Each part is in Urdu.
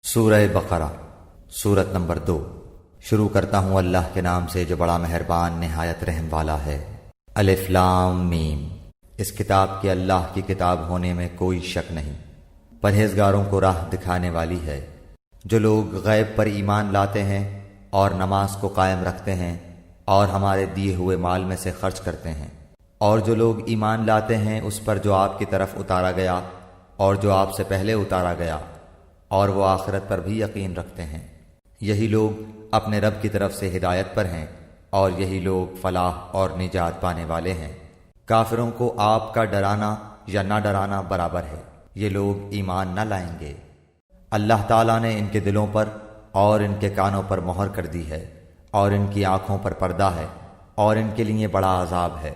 سورہ بقرہ سورت نمبر 2۔ شروع کرتا ہوں اللہ کے نام سے جو بڑا مہربان نہایت رحم والا ہے۔ الف لام میم۔ اس کتاب کے اللہ کی کتاب ہونے میں کوئی شک نہیں، پرہیزگاروں کو راہ دکھانے والی ہے۔ جو لوگ غیب پر ایمان لاتے ہیں اور نماز کو قائم رکھتے ہیں اور ہمارے دیے ہوئے مال میں سے خرچ کرتے ہیں، اور جو لوگ ایمان لاتے ہیں اس پر جو آپ کی طرف اتارا گیا اور جو آپ سے پہلے اتارا گیا، اور وہ آخرت پر بھی یقین رکھتے ہیں، یہی لوگ اپنے رب کی طرف سے ہدایت پر ہیں اور یہی لوگ فلاح اور نجات پانے والے ہیں۔ کافروں کو آپ کا ڈرانا یا نہ ڈرانا برابر ہے، یہ لوگ ایمان نہ لائیں گے۔ اللہ تعالیٰ نے ان کے دلوں پر اور ان کے کانوں پر مہر کر دی ہے اور ان کی آنکھوں پر پردہ ہے اور ان کے لیے بڑا عذاب ہے۔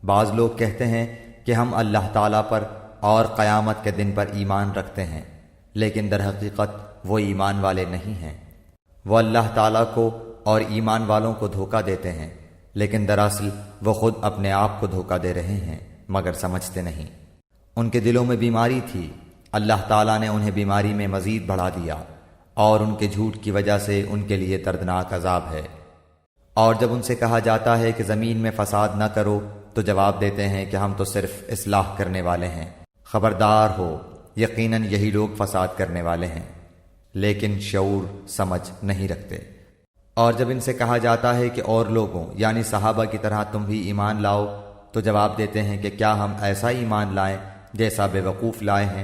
بعض لوگ کہتے ہیں کہ ہم اللہ تعالیٰ پر اور قیامت کے دن پر ایمان رکھتے ہیں، لیکن در حقیقت وہ ایمان والے نہیں ہیں۔ وہ اللہ تعالیٰ کو اور ایمان والوں کو دھوکہ دیتے ہیں، لیکن دراصل وہ خود اپنے آپ کو دھوکہ دے رہے ہیں مگر سمجھتے نہیں۔ ان کے دلوں میں بیماری تھی، اللہ تعالیٰ نے انہیں بیماری میں مزید بڑھا دیا، اور ان کے جھوٹ کی وجہ سے ان کے لیے دردناک عذاب ہے۔ اور جب ان سے کہا جاتا ہے کہ زمین میں فساد نہ کرو تو جواب دیتے ہیں کہ ہم تو صرف اصلاح کرنے والے ہیں، خبردار ہو یقیناً یہی لوگ فساد کرنے والے ہیں، لیکن شعور سمجھ نہیں رکھتے۔ اور جب ان سے کہا جاتا ہے کہ اور لوگوں یعنی صحابہ کی طرح تم بھی ایمان لاؤ تو جواب دیتے ہیں کہ کیا ہم ایسا ایمان لائیں جیسا بے وقوف لائے ہیں؟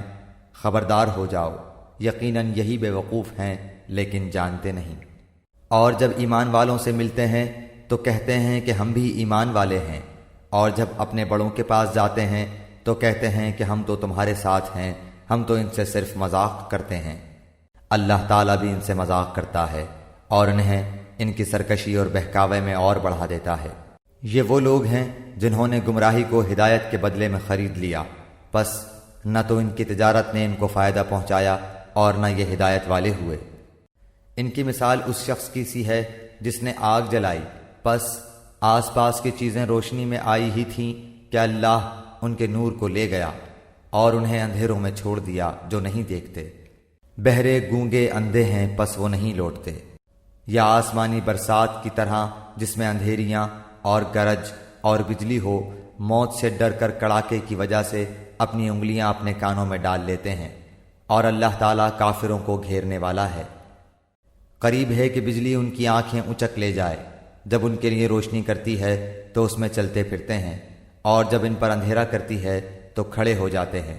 خبردار ہو جاؤ یقیناً یہی بے وقوف ہیں لیکن جانتے نہیں۔ اور جب ایمان والوں سے ملتے ہیں تو کہتے ہیں کہ ہم بھی ایمان والے ہیں، اور جب اپنے بڑوں کے پاس جاتے ہیں تو کہتے ہیں کہ ہم تو تمہارے ساتھ ہیں، ہم تو ان سے صرف مذاق کرتے ہیں۔ اللہ تعالیٰ بھی ان سے مذاق کرتا ہے اور انہیں ان کی سرکشی اور بہکاوے میں اور بڑھا دیتا ہے۔ یہ وہ لوگ ہیں جنہوں نے گمراہی کو ہدایت کے بدلے میں خرید لیا، پس نہ تو ان کی تجارت نے ان کو فائدہ پہنچایا اور نہ یہ ہدایت والے ہوئے۔ ان کی مثال اس شخص کی سی ہے جس نے آگ جلائی، پس آس پاس کی چیزیں روشنی میں آئی ہی تھیں کہ اللہ ان کے نور کو لے گیا اور انہیں اندھیروں میں چھوڑ دیا جو نہیں دیکھتے۔ بہرے گونگے اندھے ہیں پس وہ نہیں لوٹتے۔ یا آسمانی برسات کی طرح جس میں اندھیریاں اور گرج اور بجلی ہو، موت سے ڈر کر کڑاکے کی وجہ سے اپنی انگلیاں اپنے کانوں میں ڈال لیتے ہیں، اور اللہ تعالیٰ کافروں کو گھیرنے والا ہے۔ قریب ہے کہ بجلی ان کی آنکھیں اچک لے جائے، جب ان کے لیے روشنی کرتی ہے تو اس میں چلتے پھرتے ہیں، اور جب ان پر اندھیرا کرتی ہے تو کھڑے ہو جاتے ہیں۔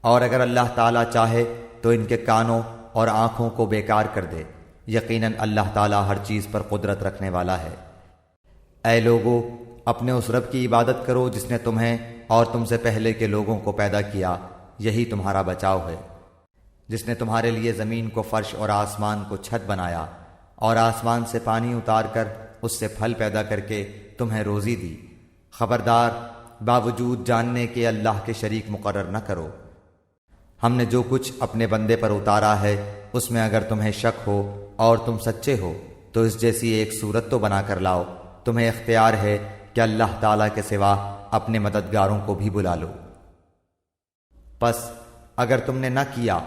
اور اگر اللہ تعالیٰ چاہے تو ان کے کانوں اور آنکھوں کو بیکار کر دے، یقیناً اللہ تعالیٰ ہر چیز پر قدرت رکھنے والا ہے۔ اے لوگو، اپنے اس رب کی عبادت کرو جس نے تمہیں اور تم سے پہلے کے لوگوں کو پیدا کیا، یہی تمہارا بچاؤ ہے۔ جس نے تمہارے لیے زمین کو فرش اور آسمان کو چھت بنایا، اور آسمان سے پانی اتار کر اس سے پھل پیدا کر کے تمہیں روزی دی۔ خبردار، باوجود جاننے کے اللہ کے شریک مقرر نہ کرو۔ ہم نے جو کچھ اپنے بندے پر اتارا ہے اس میں اگر تمہیں شک ہو اور تم سچے ہو تو اس جیسی ایک صورت تو بنا کر لاؤ۔ تمہیں اختیار ہے کہ اللہ تعالیٰ کے سوا اپنے مددگاروں کو بھی بلا لو۔ پس اگر تم نے نہ کیا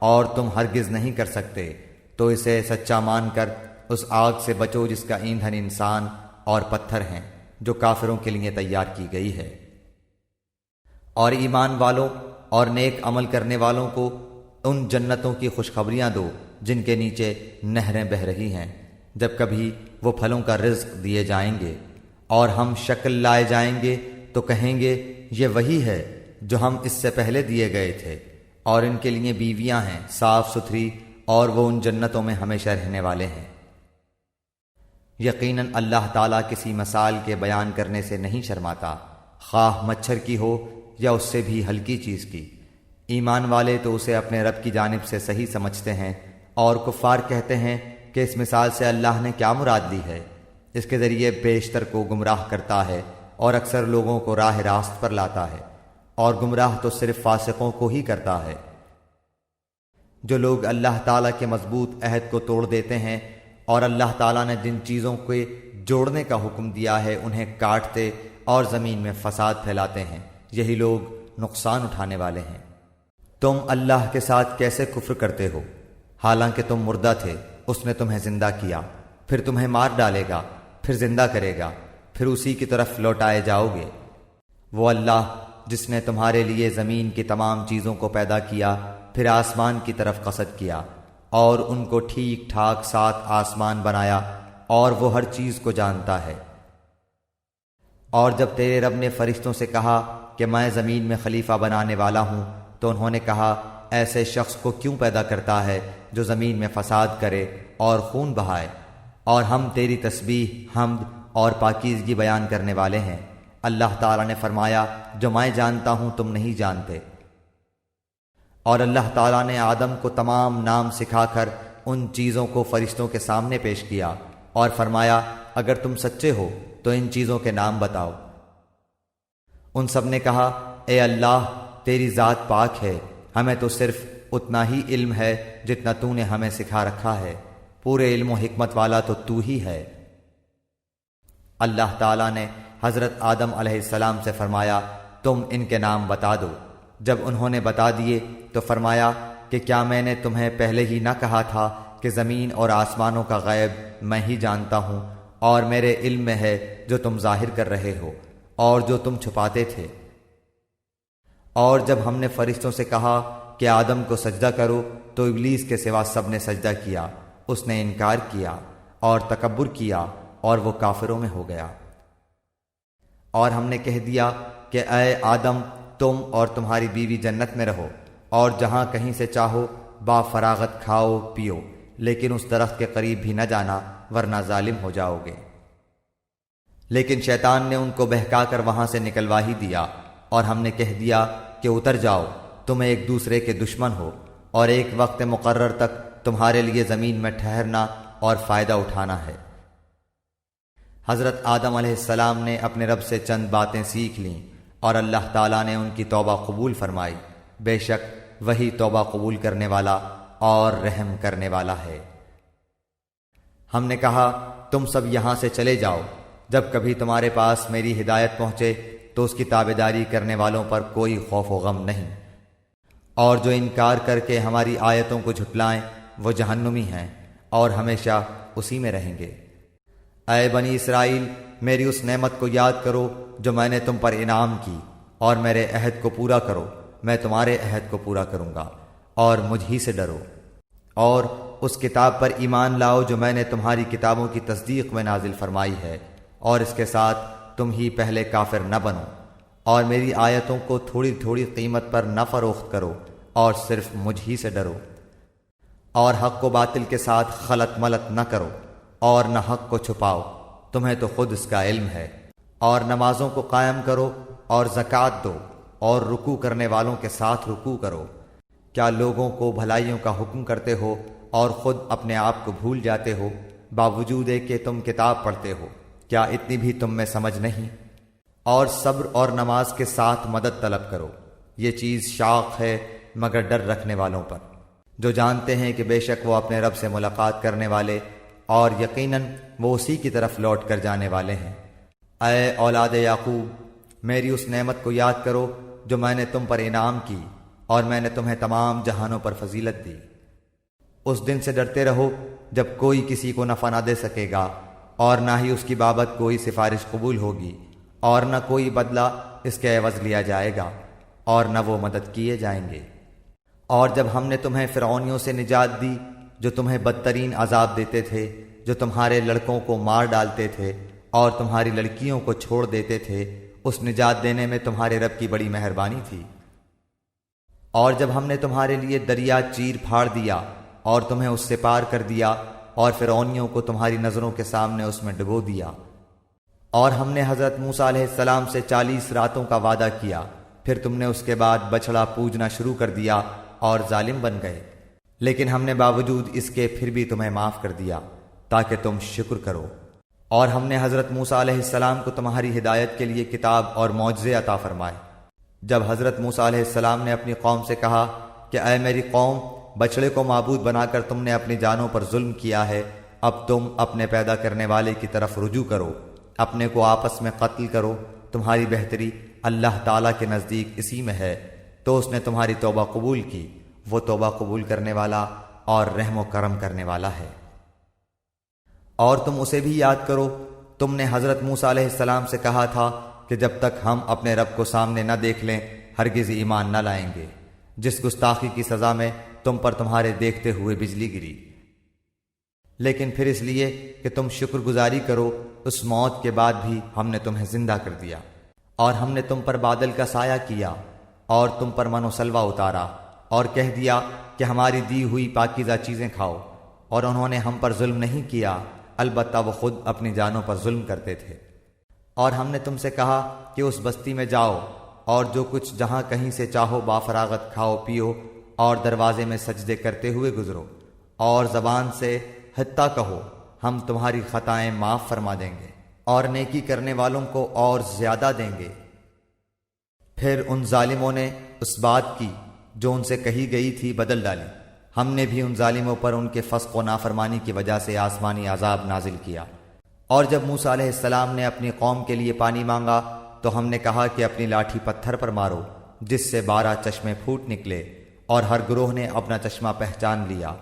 اور تم ہرگز نہیں کر سکتے تو اسے سچا مان کر اس آگ سے بچو جس کا ایندھن انسان اور پتھر ہیں، جو کافروں کے لیے تیار کی گئی ہے۔ اور ایمان والوں اور نیک عمل کرنے والوں کو ان جنتوں کی خوشخبریاں دو جن کے نیچے نہریں بہہ رہی ہیں، جب کبھی وہ پھلوں کا رزق دیے جائیں گے، اور ہم شکل لائے جائیں گے تو کہیں گے یہ وہی ہے جو ہم اس سے پہلے دیے گئے تھے۔ اور ان کے لیے بیویاں ہیں صاف ستھری، اور وہ ان جنتوں میں ہمیشہ رہنے والے ہیں۔ یقیناً اللہ تعالیٰ کسی مثال کے بیان کرنے سے نہیں شرماتا، خواہ مچھر کی ہو یا اس سے بھی ہلکی چیز کی۔ ایمان والے تو اسے اپنے رب کی جانب سے صحیح سمجھتے ہیں، اور کفار کہتے ہیں کہ اس مثال سے اللہ نے کیا مراد لی ہے؟ اس کے ذریعے بیشتر کو گمراہ کرتا ہے اور اکثر لوگوں کو راہ راست پر لاتا ہے، اور گمراہ تو صرف فاسقوں کو ہی کرتا ہے۔ جو لوگ اللہ تعالیٰ کے مضبوط عہد کو توڑ دیتے ہیں اور اللہ تعالیٰ نے جن چیزوں کے جوڑنے کا حکم دیا ہے انہیں کاٹتے اور زمین میں فساد پھیلاتے ہیں، یہی لوگ نقصان اٹھانے والے ہیں۔ تم اللہ کے ساتھ کیسے کفر کرتے ہو؟ حالانکہ تم مردہ تھے، اس نے تمہیں زندہ کیا، پھر تمہیں مار ڈالے گا، پھر زندہ کرے گا، پھر اسی کی طرف لوٹائے جاؤ گے۔ وہ اللہ جس نے تمہارے لیے زمین کی تمام چیزوں کو پیدا کیا، پھر آسمان کی طرف قصد کیا اور ان کو ٹھیک ٹھاک 7 آسمان بنایا، اور وہ ہر چیز کو جانتا ہے۔ اور جب تیرے رب نے فرشتوں سے کہا کہ میں زمین میں خلیفہ بنانے والا ہوں، تو انہوں نے کہا ایسے شخص کو کیوں پیدا کرتا ہے جو زمین میں فساد کرے اور خون بہائے؟ اور ہم تیری تسبیح، حمد اور پاکیزگی بیان کرنے والے ہیں۔ اللہ تعالیٰ نے فرمایا جو میں جانتا ہوں تم نہیں جانتے۔ اور اللہ تعالیٰ نے آدم کو تمام نام سکھا کر ان چیزوں کو فرشتوں کے سامنے پیش کیا اور فرمایا اگر تم سچے ہو تو ان چیزوں کے نام بتاؤ۔ ان سب نے کہا اے اللہ تیری ذات پاک ہے، ہمیں تو صرف اتنا ہی علم ہے جتنا تو نے ہمیں سکھا رکھا ہے، پورے علم و حکمت والا تو ہی ہے۔ اللہ تعالیٰ نے حضرت آدم علیہ السلام سے فرمایا تم ان کے نام بتا دو۔ جب انہوں نے بتا دیے تو فرمایا کہ کیا میں نے تمہیں پہلے ہی نہ کہا تھا کہ زمین اور آسمانوں کا غیب میں ہی جانتا ہوں، اور میرے علم میں ہے جو تم ظاہر کر رہے ہو اور جو تم چھپاتے تھے۔ اور جب ہم نے فرشتوں سے کہا کہ آدم کو سجدہ کرو تو ابلیس کے سوا سب نے سجدہ کیا، اس نے انکار کیا اور تکبر کیا اور وہ کافروں میں ہو گیا۔ اور ہم نے کہہ دیا کہ اے آدم تم اور تمہاری بیوی جنت میں رہو اور جہاں کہیں سے چاہو با فراغت کھاؤ پیو، لیکن اس درخت کے قریب بھی نہ جانا ورنہ ظالم ہو جاؤ گے۔ لیکن شیطان نے ان کو بہکا کر وہاں سے نکلوا ہی دیا، اور ہم نے کہہ دیا کہ اتر جاؤ، تم ایک دوسرے کے دشمن ہو، اور ایک وقت مقرر تک تمہارے لیے زمین میں ٹھہرنا اور فائدہ اٹھانا ہے۔ حضرت آدم علیہ السلام نے اپنے رب سے چند باتیں سیکھ لیں اور اللہ تعالیٰ نے ان کی توبہ قبول فرمائی، بے شک وہی توبہ قبول کرنے والا اور رحم کرنے والا ہے۔ ہم نے کہا تم سب یہاں سے چلے جاؤ، جب کبھی تمہارے پاس میری ہدایت پہنچے تو اس کی تابعداری کرنے والوں پر کوئی خوف و غم نہیں، اور جو انکار کر کے ہماری آیتوں کو جھٹلائیں وہ جہنمی ہیں اور ہمیشہ اسی میں رہیں گے۔ اے بنی اسرائیل میری اس نعمت کو یاد کرو جو میں نے تم پر انعام کی، اور میرے عہد کو پورا کرو، میں تمہارے عہد کو پورا کروں گا، اور مجھ ہی سے ڈرو۔ اور اس کتاب پر ایمان لاؤ جو میں نے تمہاری کتابوں کی تصدیق میں نازل فرمائی ہے، اور اس کے ساتھ تم ہی پہلے کافر نہ بنو، اور میری آیتوں کو تھوڑی تھوڑی قیمت پر نہ فروخت کرو، اور صرف مجھ ہی سے ڈرو۔ اور حق و باطل کے ساتھ خلط ملط نہ کرو، اور نہ حق کو چھپاؤ، تمہیں تو خود اس کا علم ہے۔ اور نمازوں کو قائم کرو اور زکوٰۃ دو، اور رکوع کرنے والوں کے ساتھ رکوع کرو۔ کیا لوگوں کو بھلائیوں کا حکم کرتے ہو اور خود اپنے آپ کو بھول جاتے ہو، باوجود کہ تم کتاب پڑھتے ہو؟ کیا اتنی بھی تم میں سمجھ نہیں؟ اور صبر اور نماز کے ساتھ مدد طلب کرو، یہ چیز شاق ہے مگر ڈر رکھنے والوں پر، جو جانتے ہیں کہ بے شک وہ اپنے رب سے ملاقات کرنے والے اور یقیناً وہ اسی کی طرف لوٹ کر جانے والے ہیں۔ اے اولاد یعقوب میری اس نعمت کو یاد کرو جو میں نے تم پر انعام کی، اور میں نے تمہیں تمام جہانوں پر فضیلت دی۔ اس دن سے ڈرتے رہو جب کوئی کسی کو نفع نہ دے سکے گا، اور نہ ہی اس کی بابت کوئی سفارش قبول ہوگی، اور نہ کوئی بدلہ اس کے عوض لیا جائے گا، اور نہ وہ مدد کیے جائیں گے۔ اور جب ہم نے تمہیں فرعونیوں سے نجات دی جو تمہیں بدترین عذاب دیتے تھے، جو تمہارے لڑکوں کو مار ڈالتے تھے اور تمہاری لڑکیوں کو چھوڑ دیتے تھے، اس نجات دینے میں تمہارے رب کی بڑی مہربانی تھی۔ اور جب ہم نے تمہارے لیے دریا چیر پھاڑ دیا اور تمہیں اس سے پار کر دیا، اور فرعونیوں کو تمہاری نظروں کے سامنے اس میں ڈبو دیا، اور ہم نے حضرت موسیٰ علیہ السلام سے 40 راتوں کا وعدہ کیا، پھر تم نے اس کے بعد بچڑا پوجنا شروع کر دیا اور ظالم بن گئے، لیکن ہم نے باوجود اس کے پھر بھی تمہیں معاف کر دیا تاکہ تم شکر کرو۔ اور ہم نے حضرت موسیٰ علیہ السلام کو تمہاری ہدایت کے لیے کتاب اور معجزے عطا فرمائے۔ جب حضرت موسیٰ علیہ السلام نے اپنی قوم سے کہا کہ اے میری قوم، بچڑے کو معبود بنا کر تم نے اپنی جانوں پر ظلم کیا ہے، اب تم اپنے پیدا کرنے والے کی طرف رجوع کرو، اپنے کو آپس میں قتل کرو، تمہاری بہتری اللہ تعالیٰ کے نزدیک اسی میں ہے، تو اس نے تمہاری توبہ قبول کی، وہ توبہ قبول کرنے والا اور رحم و کرم کرنے والا ہے۔ اور تم اسے بھی یاد کرو، تم نے حضرت موسیٰ علیہ السلام سے کہا تھا کہ جب تک ہم اپنے رب کو سامنے نہ دیکھ لیں ہرگز ایمان نہ لائیں گے، جس گستاخی کی سزا میں تم پر تمہارے دیکھتے ہوئے بجلی گری۔ لیکن پھر اس لیے کہ تم شکر گزاری کرو، اس موت کے بعد بھی ہم نے تمہیں زندہ کر دیا، اور ہم نے تم پر بادل کا سایہ کیا، اور تم پر من و سلوہ اتارا، اور کہہ دیا کہ ہماری دی ہوئی پاکیزہ چیزیں کھاؤ، اور انہوں نے ہم پر ظلم نہیں کیا، البتہ وہ خود اپنی جانوں پر ظلم کرتے تھے۔ اور ہم نے تم سے کہا کہ اس بستی میں جاؤ، اور جو کچھ جہاں کہیں سے چاہو بافراغت کھاؤ پیو، اور دروازے میں سجدے کرتے ہوئے گزرو، اور زبان سے حتیٰ کہو ہم تمہاری خطائیں معاف فرما دیں گے، اور نیکی کرنے والوں کو اور زیادہ دیں گے۔ پھر ان ظالموں نے اس بات کی جو ان سے کہی گئی تھی بدل ڈالی، ہم نے بھی ان ظالموں پر ان کے فسق و نافرمانی کی وجہ سے آسمانی عذاب نازل کیا۔ اور جب موسیٰ علیہ السلام نے اپنی قوم کے لیے پانی مانگا تو ہم نے کہا کہ اپنی لاٹھی پتھر پر مارو، جس سے 12 چشمے پھوٹ نکلے، اور ہر گروہ نے اپنا چشمہ پہچان لیا۔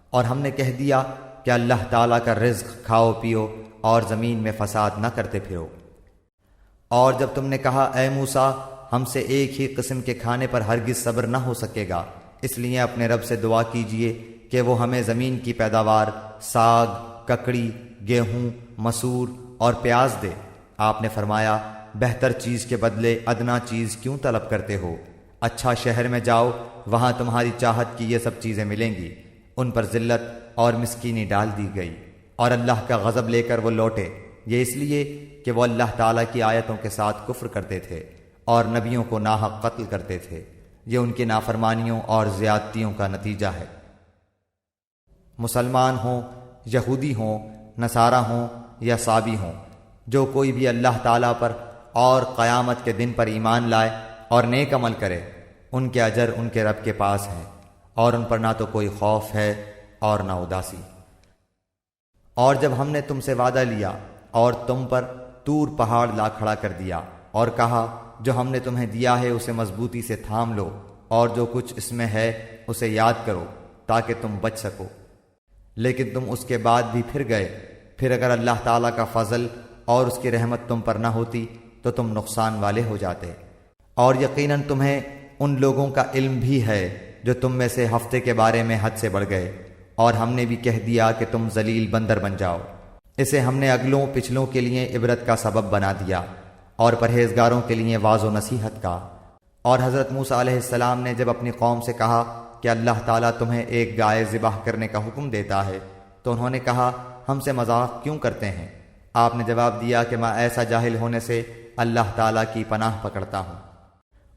اور ہم نے کہہ دیا کہ اللہ تعالیٰ کا رزق کھاؤ پیو اور زمین میں فساد نہ کرتے پھرو۔ اور جب تم نے کہا اے موسیٰ ہم سے ایک ہی قسم کے کھانے پر ہرگز صبر نہ ہو سکے گا، اس لیے اپنے رب سے دعا کیجئے کہ وہ ہمیں زمین کی پیداوار، ساگ، ککڑی، گیہوں، مسور اور پیاز دے۔ آپ نے فرمایا بہتر چیز کے بدلے ادنا چیز کیوں طلب کرتے ہو؟ اچھا شہر میں جاؤ، وہاں تمہاری چاہت کی یہ سب چیزیں ملیں گی۔ ان پر ذلت اور مسکینی ڈال دی گئی، اور اللہ کا غضب لے کر وہ لوٹے، یہ اس لیے کہ وہ اللہ تعالیٰ کی آیتوں کے ساتھ کفر کرتے تھے اور نبیوں کو ناحق قتل کرتے تھے۔ یہ ان کی نافرمانیوں اور زیادتیوں کا نتیجہ ہے۔ مسلمان ہوں، یہودی ہوں، نصارہ ہوں یا صابی ہوں، جو کوئی بھی اللہ تعالیٰ پر اور قیامت کے دن پر ایمان لائے اور نیک عمل کرے، ان کے اجر ان کے رب کے پاس ہے، اور ان پر نہ تو کوئی خوف ہے اور نہ اداسی۔ اور جب ہم نے تم سے وعدہ لیا اور تم پر طور پہاڑ لا کھڑا کر دیا اور کہا جو ہم نے تمہیں دیا ہے اسے مضبوطی سے تھام لو، اور جو کچھ اس میں ہے اسے یاد کرو تاکہ تم بچ سکو، لیکن تم اس کے بعد بھی پھر گئے، پھر اگر اللہ تعالیٰ کا فضل اور اس کی رحمت تم پر نہ ہوتی تو تم نقصان والے ہو جاتے۔ اور یقیناً تمہیں ان لوگوں کا علم بھی ہے جو تم میں سے ہفتے کے بارے میں حد سے بڑھ گئے، اور ہم نے بھی کہہ دیا کہ تم ذلیل بندر بن جاؤ۔ اسے ہم نے اگلوں پچھلوں کے لیے عبرت کا سبب بنا دیا اور پرہیزگاروں کے لیے واعظ و نصیحت کا۔ اور حضرت موسیٰ علیہ السلام نے جب اپنی قوم سے کہا کہ اللہ تعالیٰ تمہیں ایک گائے ذبح کرنے کا حکم دیتا ہے تو انہوں نے کہا ہم سے مذاق کیوں کرتے ہیں؟ آپ نے جواب دیا کہ میں ایسا جاہل ہونے سے اللہ تعالیٰ کی پناہ پکڑتا ہوں۔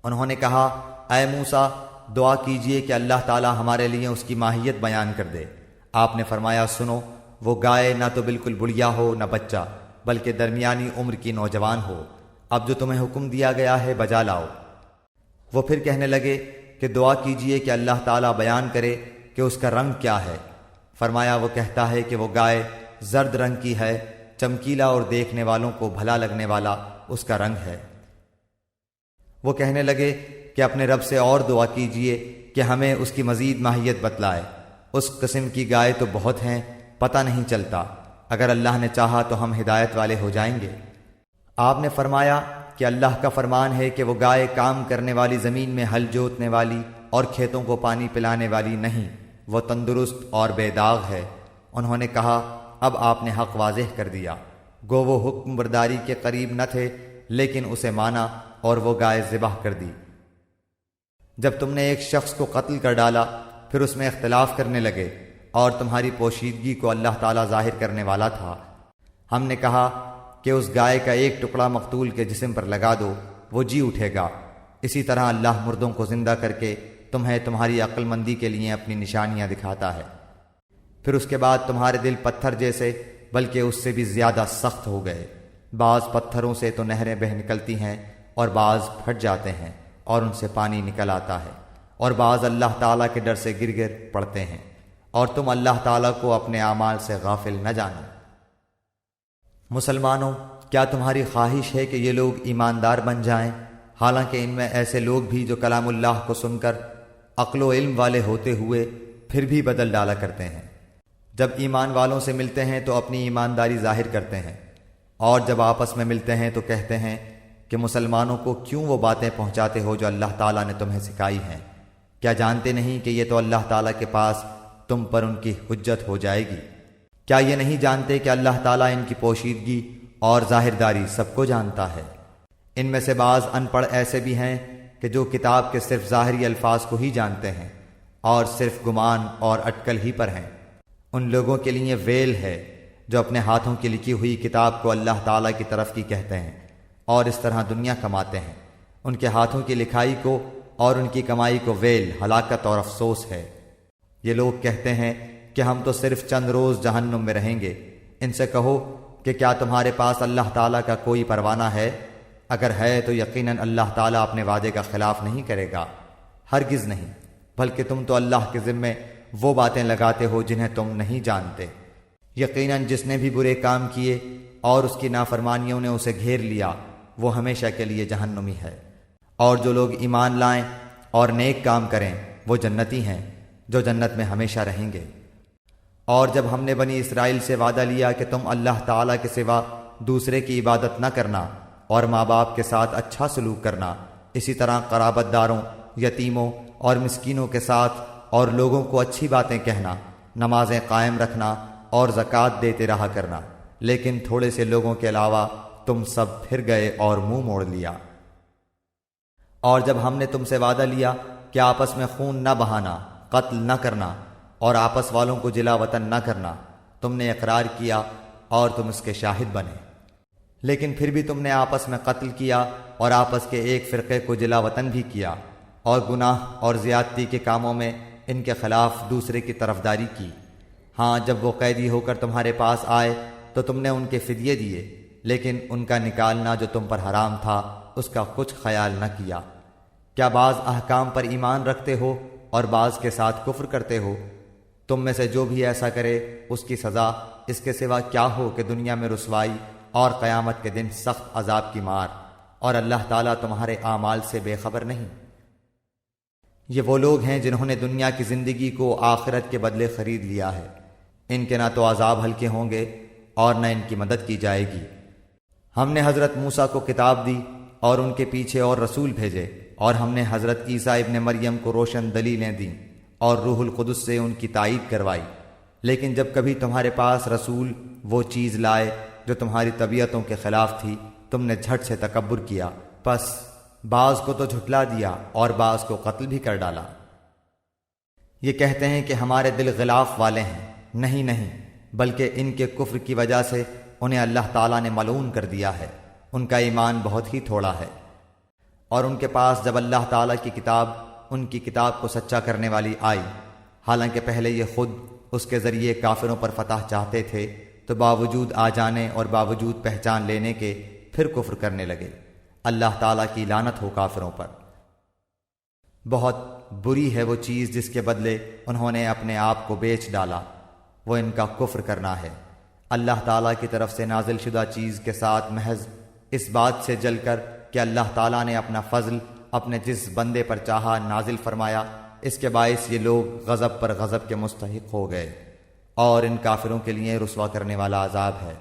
انہوں نے کہا اے موسیٰ دعا کیجئے کہ اللہ تعالیٰ ہمارے لیے اس کی ماہیت بیان کر دے۔ آپ نے فرمایا سنو، وہ گائے نہ تو بالکل بڑھیا ہو نہ بچہ، بلکہ درمیانی عمر کی نوجوان ہو۔ اب جو تمہیں حکم دیا گیا ہے بجا لاؤ۔ وہ پھر کہنے لگے کہ دعا کیجئے کہ اللہ تعالیٰ بیان کرے کہ اس کا رنگ کیا ہے۔ فرمایا وہ کہتا ہے کہ وہ گائے زرد رنگ کی ہے، چمکیلا اور دیکھنے والوں کو بھلا لگنے والا اس کا رنگ ہے۔ وہ کہنے لگے کہ اپنے رب سے اور دعا کیجئے کہ ہمیں اس کی مزید ماہیت بتلائے، اس قسم کی گائے تو بہت ہیں، پتہ نہیں چلتا، اگر اللہ نے چاہا تو ہم ہدایت والے ہو جائیں گے۔ آپ نے فرمایا کہ اللہ کا فرمان ہے کہ وہ گائے کام کرنے والی زمین میں ہل جوتنے والی اور کھیتوں کو پانی پلانے والی نہیں، وہ تندرست اور بے داغ ہے۔ انہوں نے کہا اب آپ نے حق واضح کر دیا، گو وہ حکم برداری کے قریب نہ تھے لیکن اسے مانا اور وہ گائے ذبح کر دی۔ جب تم نے ایک شخص کو قتل کر ڈالا پھر اس میں اختلاف کرنے لگے اور تمہاری پوشیدگی کو اللہ تعالیٰ ظاہر کرنے والا تھا، ہم نے کہا کہ اس گائے کا ایک ٹکڑا مقتول کے جسم پر لگا دو، وہ جی اٹھے گا۔ اسی طرح اللہ مردوں کو زندہ کر کے تمہیں تمہاری عقل مندی کے لیے اپنی نشانیاں دکھاتا ہے۔ پھر اس کے بعد تمہارے دل پتھر جیسے بلکہ اس سے بھی زیادہ سخت ہو گئے۔ بعض پتھروں سے تو نہریں بہہ نکلتی ہیں اور بعض پھٹ جاتے ہیں اور ان سے پانی نکل آتا ہے، اور بعض اللہ تعالیٰ کے ڈر سے گر گر پڑتے ہیں، اور تم اللہ تعالیٰ کو اپنے اعمال سے غافل نہ جانو۔ مسلمانوں، کیا تمہاری خواہش ہے کہ یہ لوگ ایماندار بن جائیں، حالانکہ ان میں ایسے لوگ بھی جو کلام اللہ کو سن کر عقل و علم والے ہوتے ہوئے پھر بھی بدل ڈالا کرتے ہیں۔ جب ایمان والوں سے ملتے ہیں تو اپنی ایمانداری ظاہر کرتے ہیں، اور جب آپس میں ملتے ہیں تو کہتے ہیں کہ مسلمانوں کو کیوں وہ باتیں پہنچاتے ہو جو اللہ تعالیٰ نے تمہیں سکھائی ہیں؟ کیا جانتے نہیں کہ یہ تو اللہ تعالیٰ کے پاس تم پر ان کی حجت ہو جائے گی؟ کیا یہ نہیں جانتے کہ اللہ تعالیٰ ان کی پوشیدگی اور ظاہرداری سب کو جانتا ہے؟ ان میں سے بعض ان پڑھ ایسے بھی ہیں کہ جو کتاب کے صرف ظاہری الفاظ کو ہی جانتے ہیں اور صرف گمان اور اٹکل ہی پر ہیں۔ ان لوگوں کے لیے ویل ہے جو اپنے ہاتھوں کی لکھی ہوئی کتاب کو اللہ تعالیٰ کی طرف کی کہتے ہیں اور اس طرح دنیا کماتے ہیں۔ ان کے ہاتھوں کی لکھائی کو اور ان کی کمائی کو ویل، ہلاکت اور افسوس ہے۔ یہ لوگ کہتے ہیں کہ ہم تو صرف چند روز جہنم میں رہیں گے۔ ان سے کہو کہ کیا تمہارے پاس اللہ تعالیٰ کا کوئی پروانہ ہے؟ اگر ہے تو یقیناً اللہ تعالیٰ اپنے وعدے کا خلاف نہیں کرے گا، ہرگز نہیں، بلکہ تم تو اللہ کے ذمے وہ باتیں لگاتے ہو جنہیں تم نہیں جانتے۔ یقیناً جس نے بھی برے کام کیے اور اس کی نافرمانیوں نے اسے گھیر لیا، وہ ہمیشہ کے لیے جہنمی ہے۔ اور جو لوگ ایمان لائیں اور نیک کام کریں وہ جنتی ہیں جو جنت میں ہمیشہ رہیں گے۔ اور جب ہم نے بنی اسرائیل سے وعدہ لیا کہ تم اللہ تعالیٰ کے سوا دوسرے کی عبادت نہ کرنا اور ماں باپ کے ساتھ اچھا سلوک کرنا، اسی طرح قرابت داروں، یتیموں اور مسکینوں کے ساتھ اور لوگوں کو اچھی باتیں کہنا، نمازیں قائم رکھنا اور زکوٰۃ دیتے رہا کرنا، لیکن تھوڑے سے لوگوں کے علاوہ تم سب پھر گئے اور منہ موڑ لیا۔ اور جب ہم نے تم سے وعدہ لیا کہ آپس میں خون نہ بہانا، قتل نہ کرنا اور آپس والوں کو جلا وطن نہ کرنا، تم نے اقرار کیا اور تم اس کے شاہد بنے، لیکن پھر بھی تم نے آپس میں قتل کیا اور آپس کے ایک فرقے کو جلا وطن بھی کیا، اور گناہ اور زیادتی کے کاموں میں ان کے خلاف دوسرے کی طرفداری کی۔ ہاں، جب وہ قیدی ہو کر تمہارے پاس آئے تو تم نے ان کے فدیے دیے، لیکن ان کا نکالنا جو تم پر حرام تھا اس کا کچھ خیال نہ کیا۔ کیا بعض احکام پر ایمان رکھتے ہو اور بعض کے ساتھ کفر کرتے ہو؟ تم میں سے جو بھی ایسا کرے اس کی سزا اس کے سوا کیا ہو کہ دنیا میں رسوائی اور قیامت کے دن سخت عذاب کی مار، اور اللہ تعالیٰ تمہارے اعمال سے بے خبر نہیں۔ یہ وہ لوگ ہیں جنہوں نے دنیا کی زندگی کو آخرت کے بدلے خرید لیا ہے، ان کے نہ تو عذاب ہلکے ہوں گے اور نہ ان کی مدد کی جائے گی۔ ہم نے حضرت موسیٰ کو کتاب دی اور ان کے پیچھے اور رسول بھیجے، اور ہم نے حضرت عیسیٰ ابن مریم کو روشن دلیلیں دیں اور روح القدس سے ان کی تائید کروائی، لیکن جب کبھی تمہارے پاس رسول وہ چیز لائے جو تمہاری طبیعتوں کے خلاف تھی، تم نے جھٹ سے تکبر کیا، پس بعض کو تو جھٹلا دیا اور بعض کو قتل بھی کر ڈالا۔ یہ کہتے ہیں کہ ہمارے دل غلاف والے ہیں، نہیں، بلکہ ان کے کفر کی وجہ سے انہیں اللہ تعالیٰ نے ملعون کر دیا ہے، ان کا ایمان بہت ہی تھوڑا ہے۔ اور ان کے پاس جب اللہ تعالیٰ کی کتاب، ان کی کتاب کو سچا کرنے والی آئی، حالانکہ پہلے یہ خود اس کے ذریعے کافروں پر فتح چاہتے تھے، تو باوجود آ جانے اور باوجود پہچان لینے کے پھر کفر کرنے لگے۔ اللہ تعالیٰ کی لعنت ہو کافروں پر۔ بہت بری ہے وہ چیز جس کے بدلے انہوں نے اپنے آپ کو بیچ ڈالا، وہ ان کا کفر کرنا ہے۔ اللہ تعالیٰ کی طرف سے نازل شدہ چیز کے ساتھ محض اس بات سے جل کر کہ اللہ تعالیٰ نے اپنا فضل اپنے جس بندے پر چاہا نازل فرمایا، اس کے باعث یہ لوگ غضب پر غضب کے مستحق ہو گئے، اور ان کافروں کے لیے رسوا کرنے والا عذاب ہے۔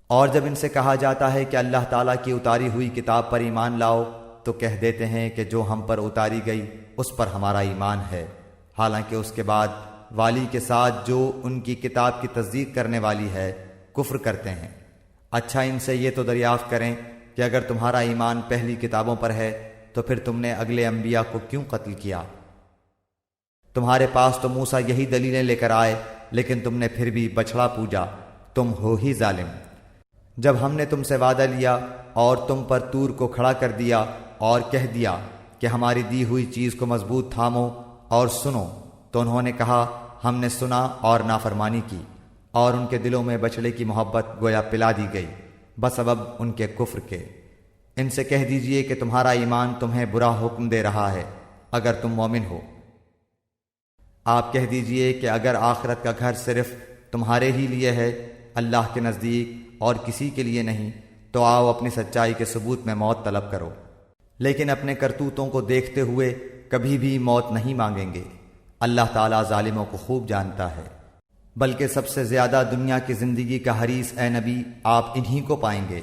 اور جب ان سے کہا جاتا ہے کہ اللہ تعالیٰ کی اتاری ہوئی کتاب پر ایمان لاؤ، تو کہہ دیتے ہیں کہ جو ہم پر اتاری گئی اس پر ہمارا ایمان ہے، حالانکہ اس کے بعد والی کے ساتھ جو ان کی کتاب کی تصدیق کرنے والی ہے کفر کرتے ہیں۔ اچھا، ان سے یہ تو دریافت کریں کہ اگر تمہارا ایمان پہلی کتابوں پر ہے تو پھر تم نے اگلے انبیاء کو کیوں قتل کیا؟ تمہارے پاس تو موسیٰ یہی دلیلیں لے کر آئے، لیکن تم نے پھر بھی بچھڑا پوجا، تم ہو ہی ظالم۔ جب ہم نے تم سے وعدہ لیا اور تم پر طور کو کھڑا کر دیا اور کہہ دیا کہ ہماری دی ہوئی چیز کو مضبوط تھامو اور سنو، تو انہوں نے کہا ہم نے سنا اور نافرمانی کی، اور ان کے دلوں میں بچڑے کی محبت گویا پلا دی گئی بسبب ان کے کفر کے۔ ان سے کہہ دیجئے کہ تمہارا ایمان تمہیں برا حکم دے رہا ہے اگر تم مومن ہو۔ آپ کہہ دیجئے کہ اگر آخرت کا گھر صرف تمہارے ہی لیے ہے، اللہ کے نزدیک اور کسی کے لیے نہیں، تو آؤ اپنی سچائی کے ثبوت میں موت طلب کرو، لیکن اپنے کرتوتوں کو دیکھتے ہوئے کبھی بھی موت نہیں مانگیں گے۔ اللہ تعالیٰ ظالموں کو خوب جانتا ہے۔ بلکہ سب سے زیادہ دنیا کی زندگی کا حریص اے نبی آپ انہی کو پائیں گے۔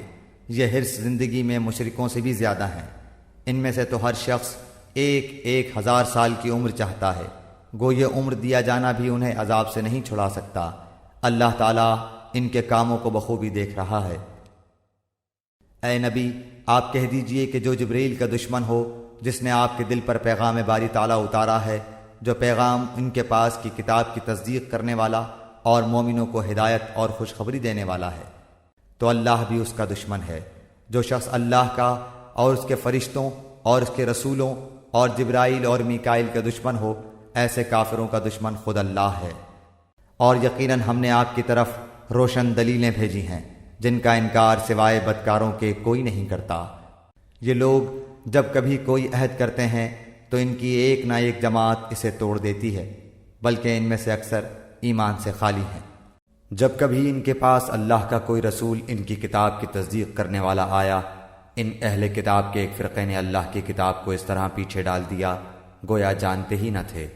یہ حرص زندگی میں مشرکوں سے بھی زیادہ ہیں۔ ان میں سے تو ہر شخص 1000 سال کی عمر چاہتا ہے، گو یہ عمر دیا جانا بھی انہیں عذاب سے نہیں چھڑا سکتا۔ اللہ تعالیٰ ان کے کاموں کو بخوبی دیکھ رہا ہے۔ اے نبی آپ کہہ دیجئے کہ جو جبریل کا دشمن ہو، جس نے آپ کے دل پر پیغام باری تعالیٰ اتارا ہے، جو پیغام ان کے پاس کی کتاب کی تصدیق کرنے والا اور مومنوں کو ہدایت اور خوشخبری دینے والا ہے، تو اللہ بھی اس کا دشمن ہے۔ جو شخص اللہ کا اور اس کے فرشتوں اور اس کے رسولوں اور جبرائیل اور میکائیل کا دشمن ہو، ایسے کافروں کا دشمن خود اللہ ہے۔ اور یقیناً ہم نے آپ کی طرف روشن دلیلیں بھیجی ہیں جن کا انکار سوائے بدکاروں کے کوئی نہیں کرتا۔ یہ لوگ جب کبھی کوئی عہد کرتے ہیں تو ان کی ایک نہ ایک جماعت اسے توڑ دیتی ہے، بلکہ ان میں سے اکثر ایمان سے خالی ہیں۔ جب کبھی ان کے پاس اللہ کا کوئی رسول ان کی کتاب کی تصدیق کرنے والا آیا، ان اہل کتاب کے ایک فرقے نے اللہ کی کتاب کو اس طرح پیچھے ڈال دیا گویا جانتے ہی نہ تھے۔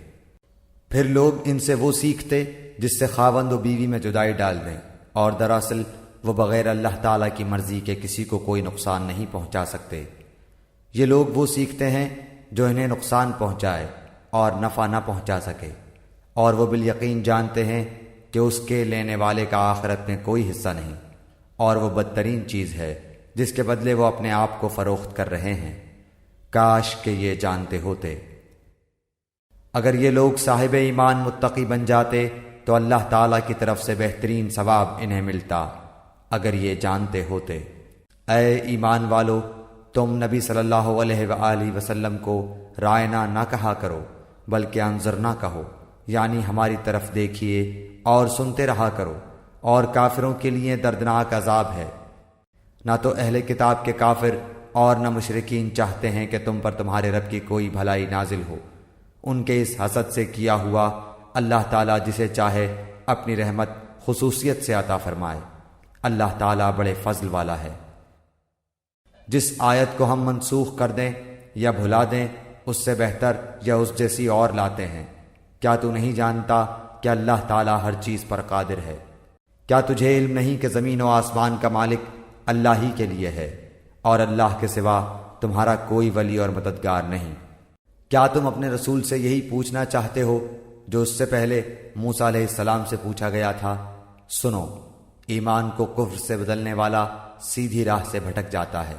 پھر لوگ ان سے وہ سیکھتے جس سے خاوند و بیوی میں جدائی ڈال دیں، اور دراصل وہ بغیر اللہ تعالیٰ کی مرضی کے کسی کو کوئی نقصان نہیں پہنچا سکتے۔ یہ لوگ وہ سیکھتے ہیں جو انہیں نقصان پہنچائے اور نفع نہ پہنچا سکے، اور وہ بالیقین جانتے ہیں کہ اس کے لینے والے کا آخرت میں کوئی حصہ نہیں، اور وہ بدترین چیز ہے جس کے بدلے وہ اپنے آپ کو فروخت کر رہے ہیں۔ کاش کہ یہ جانتے ہوتے۔ اگر یہ لوگ صاحب ایمان متقی بن جاتے تو اللہ تعالیٰ کی طرف سے بہترین ثواب انہیں ملتا، اگر یہ جانتے ہوتے۔ اے ایمان والو، تم نبی صلی اللہ علیہ وآلہ وسلم کو رائنا نہ کہا کرو، بلکہ انظرنا کہو، یعنی ہماری طرف دیکھیے اور سنتے رہا کرو، اور کافروں کے لیے دردناک عذاب ہے۔ نہ تو اہل کتاب کے کافر اور نہ مشرکین چاہتے ہیں کہ تم پر تمہارے رب کی کوئی بھلائی نازل ہو۔ ان کے اس حسد سے کیا ہوا اللہ تعالیٰ جسے چاہے اپنی رحمت خصوصیت سے عطا فرمائے۔ اللہ تعالیٰ بڑے فضل والا ہے۔ جس آیت کو ہم منسوخ کر دیں یا بھلا دیں، اس سے بہتر یا اس جیسی اور لاتے ہیں۔ کیا تو نہیں جانتا کہ اللہ تعالیٰ ہر چیز پر قادر ہے؟ کیا تجھے علم نہیں کہ زمین و آسمان کا مالک اللہ ہی کے لیے ہے، اور اللہ کے سوا تمہارا کوئی ولی اور مددگار نہیں؟ کیا تم اپنے رسول سے یہی پوچھنا چاہتے ہو جو اس سے پہلے موسیٰ علیہ السلام سے پوچھا گیا تھا؟ سنو، ایمان کو کفر سے بدلنے والا سیدھی راہ سے بھٹک جاتا ہے۔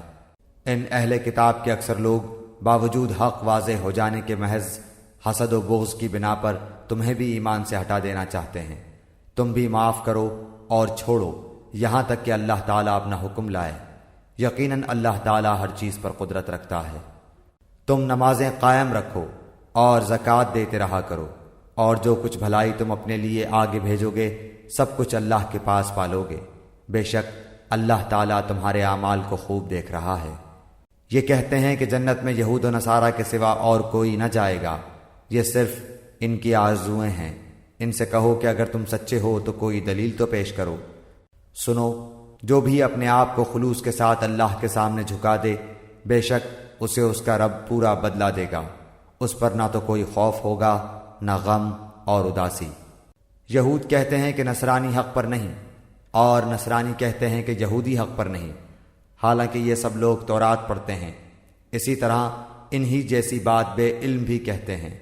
ان اہل کتاب کے اکثر لوگ باوجود حق واضح ہو جانے کے محض حسد و بغض کی بنا پر تمہیں بھی ایمان سے ہٹا دینا چاہتے ہیں۔ تم بھی معاف کرو اور چھوڑو یہاں تک کہ اللہ تعالیٰ اپنا حکم لائے۔ یقیناً اللہ تعالیٰ ہر چیز پر قدرت رکھتا ہے۔ تم نمازیں قائم رکھو اور زکوٰۃ دیتے رہا کرو، اور جو کچھ بھلائی تم اپنے لیے آگے بھیجو گے سب کچھ اللہ کے پاس پالو گے۔ بے شک اللہ تعالیٰ تمہارے اعمال کو خوب دیکھ رہا ہے۔ یہ کہتے ہیں کہ جنت میں یہود و نصارہ کے سوا اور کوئی نہ جائے گا، یہ صرف ان کی آرزوئیں ہیں۔ ان سے کہو کہ اگر تم سچے ہو تو کوئی دلیل تو پیش کرو۔ سنو، جو بھی اپنے آپ کو خلوص کے ساتھ اللہ کے سامنے جھکا دے، بے شک اسے اس کا رب پورا بدلہ دے گا۔ اس پر نہ تو کوئی خوف ہوگا نہ غم اور اداسی۔ یہود کہتے ہیں کہ نصرانی حق پر نہیں، اور نصرانی کہتے ہیں کہ یہودی حق پر نہیں، حالانکہ یہ سب لوگ تورات پڑھتے ہیں۔ اسی طرح انہی جیسی بات بے علم بھی کہتے ہیں۔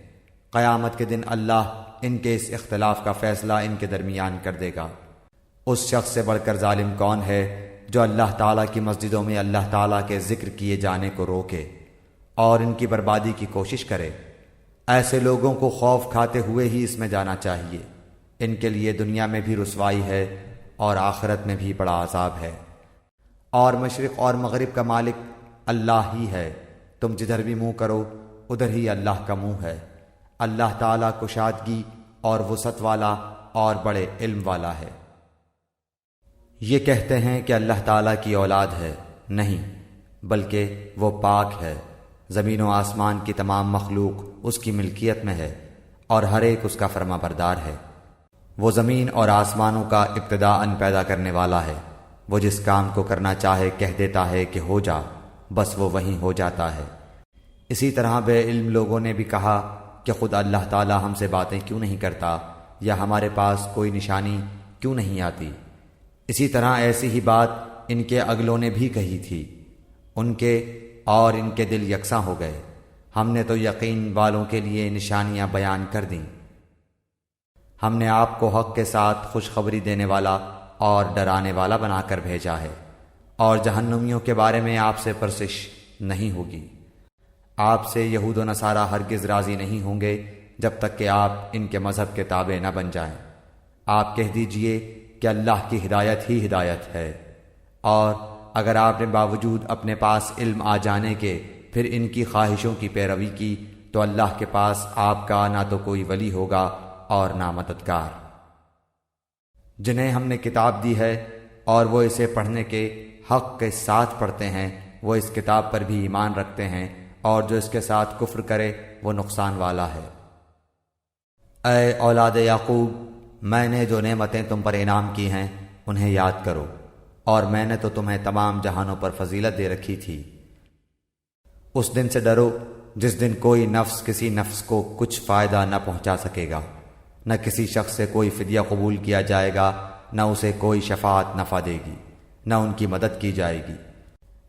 قیامت کے دن اللہ ان کے اس اختلاف کا فیصلہ ان کے درمیان کر دے گا۔ اس شخص سے بڑھ کر ظالم کون ہے جو اللہ تعالیٰ کی مسجدوں میں اللہ تعالیٰ کے ذکر کیے جانے کو روکے اور ان کی بربادی کی کوشش کرے؟ ایسے لوگوں کو خوف کھاتے ہوئے ہی اس میں جانا چاہیے۔ ان کے لیے دنیا میں بھی رسوائی ہے اور آخرت میں بھی بڑا عذاب ہے۔ اور مشرق اور مغرب کا مالک اللہ ہی ہے، تم جدھر بھی منہ کرو ادھر ہی اللہ کا منہ ہے۔ اللہ تعالیٰ کشادگی اور وسعت والا اور بڑے علم والا ہے۔ یہ کہتے ہیں کہ اللہ تعالیٰ کی اولاد ہے، نہیں بلکہ وہ پاک ہے۔ زمین و آسمان کی تمام مخلوق اس کی ملکیت میں ہے اور ہر ایک اس کا فرما بردار ہے۔ وہ زمین اور آسمانوں کا ابتداءً پیدا کرنے والا ہے۔ وہ جس کام کو کرنا چاہے کہہ دیتا ہے کہ ہو جا، بس وہ وہیں ہو جاتا ہے۔ اسی طرح بے علم لوگوں نے بھی کہا کہ خود اللہ تعالی ہم سے باتیں کیوں نہیں کرتا یا ہمارے پاس کوئی نشانی کیوں نہیں آتی؟ اسی طرح ایسی ہی بات ان کے اگلوں نے بھی کہی تھی، ان کے اور ان کے دل یکساں ہو گئے۔ ہم نے تو یقین والوں کے لیے نشانیاں بیان کر دیں۔ ہم نے آپ کو حق کے ساتھ خوشخبری دینے والا اور ڈرانے والا بنا کر بھیجا ہے، اور جہنمیوں کے بارے میں آپ سے پرسش نہیں ہوگی۔ آپ سے یہود و نصارہ ہرگز راضی نہیں ہوں گے جب تک کہ آپ ان کے مذہب کے تابع نہ بن جائیں۔ آپ کہہ دیجئے کہ اللہ کی ہدایت ہی ہدایت ہے، اور اگر آپ نے باوجود اپنے پاس علم آ جانے کے پھر ان کی خواہشوں کی پیروی کی تو اللہ کے پاس آپ کا نہ تو کوئی ولی ہوگا اور نہ مددگار۔ جنہیں ہم نے کتاب دی ہے اور وہ اسے پڑھنے کے حق کے ساتھ پڑھتے ہیں، وہ اس کتاب پر بھی ایمان رکھتے ہیں، اور جو اس کے ساتھ کفر کرے وہ نقصان والا ہے۔ اے اولاد یعقوب، میں نے جو نعمتیں تم پر انعام کی ہیں انہیں یاد کرو، اور میں نے تو تمہیں تمام جہانوں پر فضیلت دے رکھی تھی۔ اس دن سے ڈرو جس دن کوئی نفس کسی نفس کو کچھ فائدہ نہ پہنچا سکے گا، نہ کسی شخص سے کوئی فدیہ قبول کیا جائے گا، نہ اسے کوئی شفاعت نفع دے گی، نہ ان کی مدد کی جائے گی۔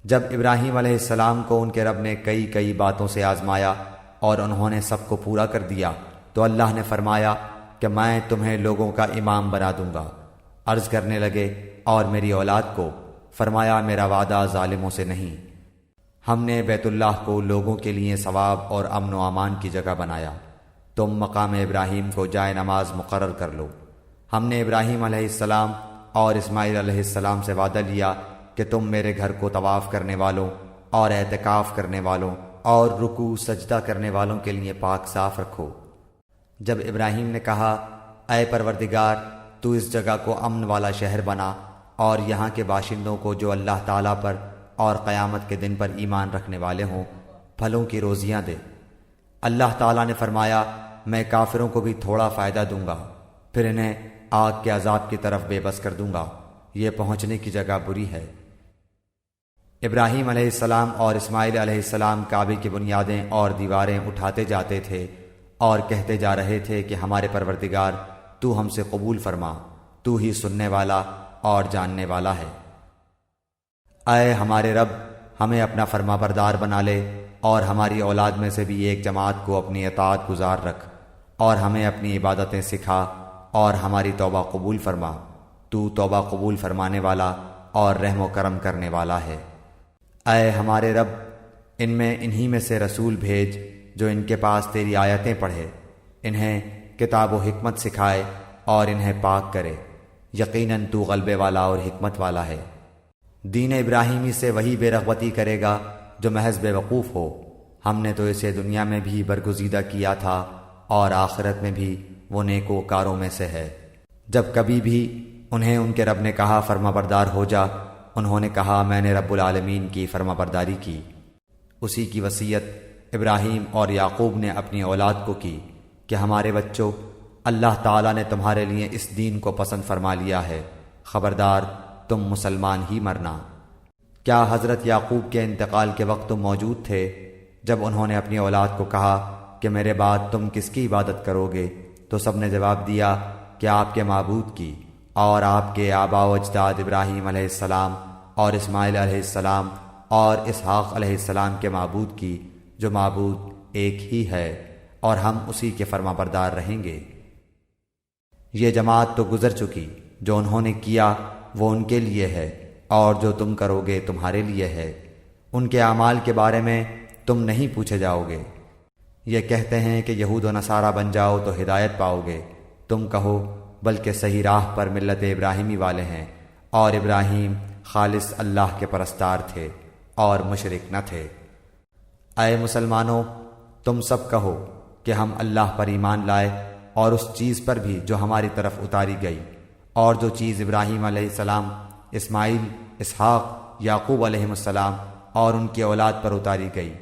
جب ابراہیم علیہ السلام کو ان کے رب نے کئی باتوں سے آزمایا اور انہوں نے سب کو پورا کر دیا تو اللہ نے فرمایا کہ میں تمہیں لوگوں کا امام بنا دوں گا۔ عرض کرنے لگے اور میری اولاد کو؟ فرمایا میرا وعدہ ظالموں سے نہیں۔ ہم نے بیت اللہ کو لوگوں کے لیے ثواب اور امن و امان کی جگہ بنایا، تم مقام ابراہیم کو جائے نماز مقرر کر لو۔ ہم نے ابراہیم علیہ السلام اور اسماعیل علیہ السلام سے وعدہ لیا کہ تم میرے گھر کو طواف کرنے والوں اور اعتکاف کرنے والوں اور رکوع سجدہ کرنے والوں کے لیے پاک صاف رکھو۔ جب ابراہیم نے کہا اے پروردگار، تو اس جگہ کو امن والا شہر بنا اور یہاں کے باشندوں کو جو اللہ تعالیٰ پر اور قیامت کے دن پر ایمان رکھنے والے ہوں پھلوں کی روزیاں دے۔ اللہ تعالیٰ نے فرمایا میں کافروں کو بھی تھوڑا فائدہ دوں گا، پھر انہیں آگ کے عذاب کی طرف بے بس کر دوں گا، یہ پہنچنے کی جگہ بری ہے۔ ابراہیم علیہ السلام اور اسماعیل علیہ السلام کعبے کی بنیادیں اور دیواریں اٹھاتے جاتے تھے اور کہتے جا رہے تھے کہ ہمارے پروردگار تو ہم سے قبول فرما، تو ہی سننے والا اور جاننے والا ہے۔ اے ہمارے رب، ہمیں اپنا فرما بردار بنا لے اور ہماری اولاد میں سے بھی ایک جماعت کو اپنی اطاعت گزار رکھ، اور ہمیں اپنی عبادتیں سکھا اور ہماری توبہ قبول فرما، تو توبہ قبول فرمانے والا اور رحم و کرم کرنے والا ہے۔ اے ہمارے رب، ان میں انہی میں سے رسول بھیج جو ان کے پاس تیری آیتیں پڑھے، انہیں کتاب و حکمت سکھائے اور انہیں پاک کرے، یقیناً تو غلبے والا اور حکمت والا ہے۔ دین ابراہیمی سے وہی بے رغبتی کرے گا جو محض بے وقوف ہو، ہم نے تو اسے دنیا میں بھی برگزیدہ کیا تھا اور آخرت میں بھی وہ نیکوکاروں میں سے ہے۔ جب کبھی بھی انہیں ان کے رب نے کہا فرما بردار ہو جا، انہوں نے کہا میں نے رب العالمین کی فرما برداری کی۔ اسی کی وصیت ابراہیم اور یعقوب نے اپنی اولاد کو کی کہ ہمارے بچوں، اللہ تعالیٰ نے تمہارے لیے اس دین کو پسند فرما لیا ہے، خبردار تم مسلمان ہی مرنا۔ کیا حضرت یعقوب کے انتقال کے وقت تم موجود تھے جب انہوں نے اپنی اولاد کو کہا کہ میرے بعد تم کس کی عبادت کرو گے؟ تو سب نے جواب دیا کہ آپ کے معبود کی اور آپ کے آباء و اجداد ابراہیم علیہ السلام اور اسماعیل علیہ السلام اور اسحاق علیہ السلام کے معبود کی، جو معبود ایک ہی ہے، اور ہم اسی کے فرما بردار رہیں گے۔ یہ جماعت تو گزر چکی، جو انہوں نے کیا وہ ان کے لیے ہے، اور جو تم کرو گے تمہارے لیے ہے، ان کے اعمال کے بارے میں تم نہیں پوچھے جاؤ گے۔ یہ کہتے ہیں کہ یہود و نصارہ بن جاؤ تو ہدایت پاؤ گے، تم کہو بلکہ صحیح راہ پر ملت ابراہیمی والے ہیں، اور ابراہیم خالص اللہ کے پرستار تھے اور مشرک نہ تھے۔ اے مسلمانوں، تم سب کہو کہ ہم اللہ پر ایمان لائے اور اس چیز پر بھی جو ہماری طرف اتاری گئی، اور جو چیز ابراہیم علیہ السلام، اسماعیل، اسحاق، یعقوب علیہ السلام اور ان کی اولاد پر اتاری گئی،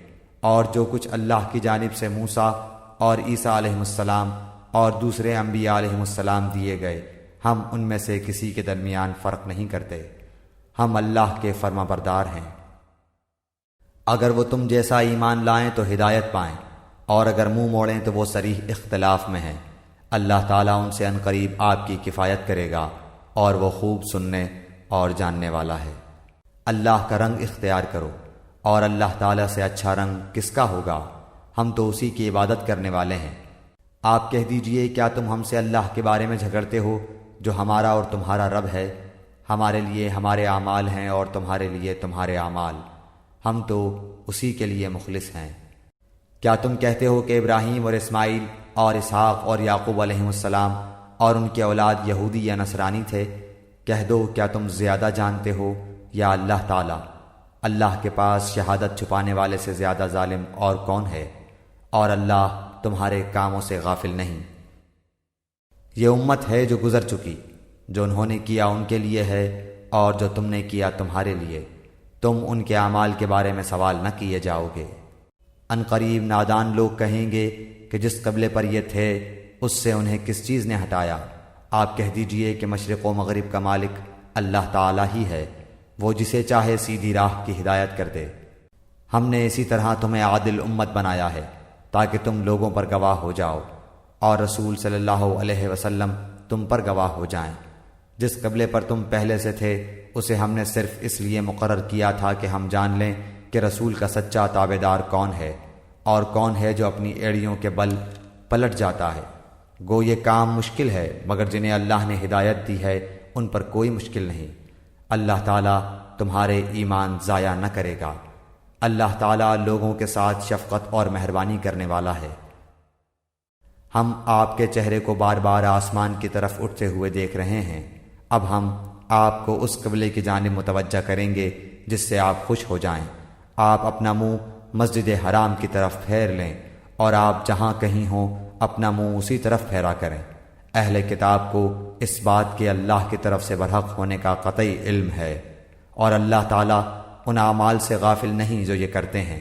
اور جو کچھ اللہ کی جانب سے موسیٰ اور عیسیٰ علیہ السلام اور دوسرے انبیاء علیہ السلام دیے گئے، ہم ان میں سے کسی کے درمیان فرق نہیں کرتے، ہم اللہ کے فرما بردار ہیں۔ اگر وہ تم جیسا ایمان لائیں تو ہدایت پائیں، اور اگر منہ موڑیں تو وہ صریح اختلاف میں ہیں۔ اللہ تعالیٰ ان سے عنقریب آپ کی کفایت کرے گا اور وہ خوب سننے اور جاننے والا ہے۔ اللہ کا رنگ اختیار کرو، اور اللہ تعالیٰ سے اچھا رنگ کس کا ہوگا؟ ہم تو اسی کی عبادت کرنے والے ہیں۔ آپ کہہ دیجئے، کیا تم ہم سے اللہ کے بارے میں جھگڑتے ہو جو ہمارا اور تمہارا رب ہے؟ ہمارے لیے ہمارے اعمال ہیں اور تمہارے لیے تمہارے اعمال، ہم تو اسی کے لیے مخلص ہیں۔ کیا تم کہتے ہو کہ ابراہیم اور اسماعیل اور اسحاق اور یعقوب علیہ السلام اور ان کے اولاد یہودی یا نصرانی تھے؟ کہہ دو، کیا تم زیادہ جانتے ہو یا اللہ تعالیٰ؟ اللہ کے پاس شہادت چھپانے والے سے زیادہ ظالم اور کون ہے؟ اور اللہ تمہارے کاموں سے غافل نہیں۔ یہ امت ہے جو گزر چکی، جو انہوں نے کیا ان کے لیے ہے اور جو تم نے کیا تمہارے لیے، تم ان کے اعمال کے بارے میں سوال نہ کیے جاؤ گے۔ عنقریب نادان لوگ کہیں گے کہ جس قبلے پر یہ تھے اس سے انہیں کس چیز نے ہٹایا؟ آپ کہہ دیجئے کہ مشرق و مغرب کا مالک اللہ تعالیٰ ہی ہے، وہ جسے چاہے سیدھی راہ کی ہدایت کر دے۔ ہم نے اسی طرح تمہیں عادل امت بنایا ہے تاکہ تم لوگوں پر گواہ ہو جاؤ، اور رسول صلی اللہ علیہ وسلم تم پر گواہ ہو جائیں۔ جس قبلے پر تم پہلے سے تھے اسے ہم نے صرف اس لیے مقرر کیا تھا کہ ہم جان لیں کہ رسول کا سچا تابعدار کون ہے اور کون ہے جو اپنی ایڑیوں کے بل پلٹ جاتا ہے۔ گو یہ کام مشکل ہے، مگر جنہیں اللہ نے ہدایت دی ہے ان پر کوئی مشکل نہیں۔ اللہ تعالیٰ تمہارے ایمان ضائع نہ کرے گا۔ اللہ تعالیٰ لوگوں کے ساتھ شفقت اور مہربانی کرنے والا ہے۔ ہم آپ کے چہرے کو بار بار آسمان کی طرف اٹھتے ہوئے دیکھ رہے ہیں۔ اب ہم آپ کو اس قبلے کی جانب متوجہ کریں گے جس سے آپ خوش ہو جائیں۔ آپ اپنا منہ مسجد حرام کی طرف پھیر لیں، اور آپ جہاں کہیں ہوں اپنا منہ اسی طرف پھیرا کریں۔ اہل کتاب کو اس بات کے اللہ کی طرف سے برحق ہونے کا قطعی علم ہے، اور اللہ تعالیٰ ان اعمال سے غافل نہیں جو یہ کرتے ہیں۔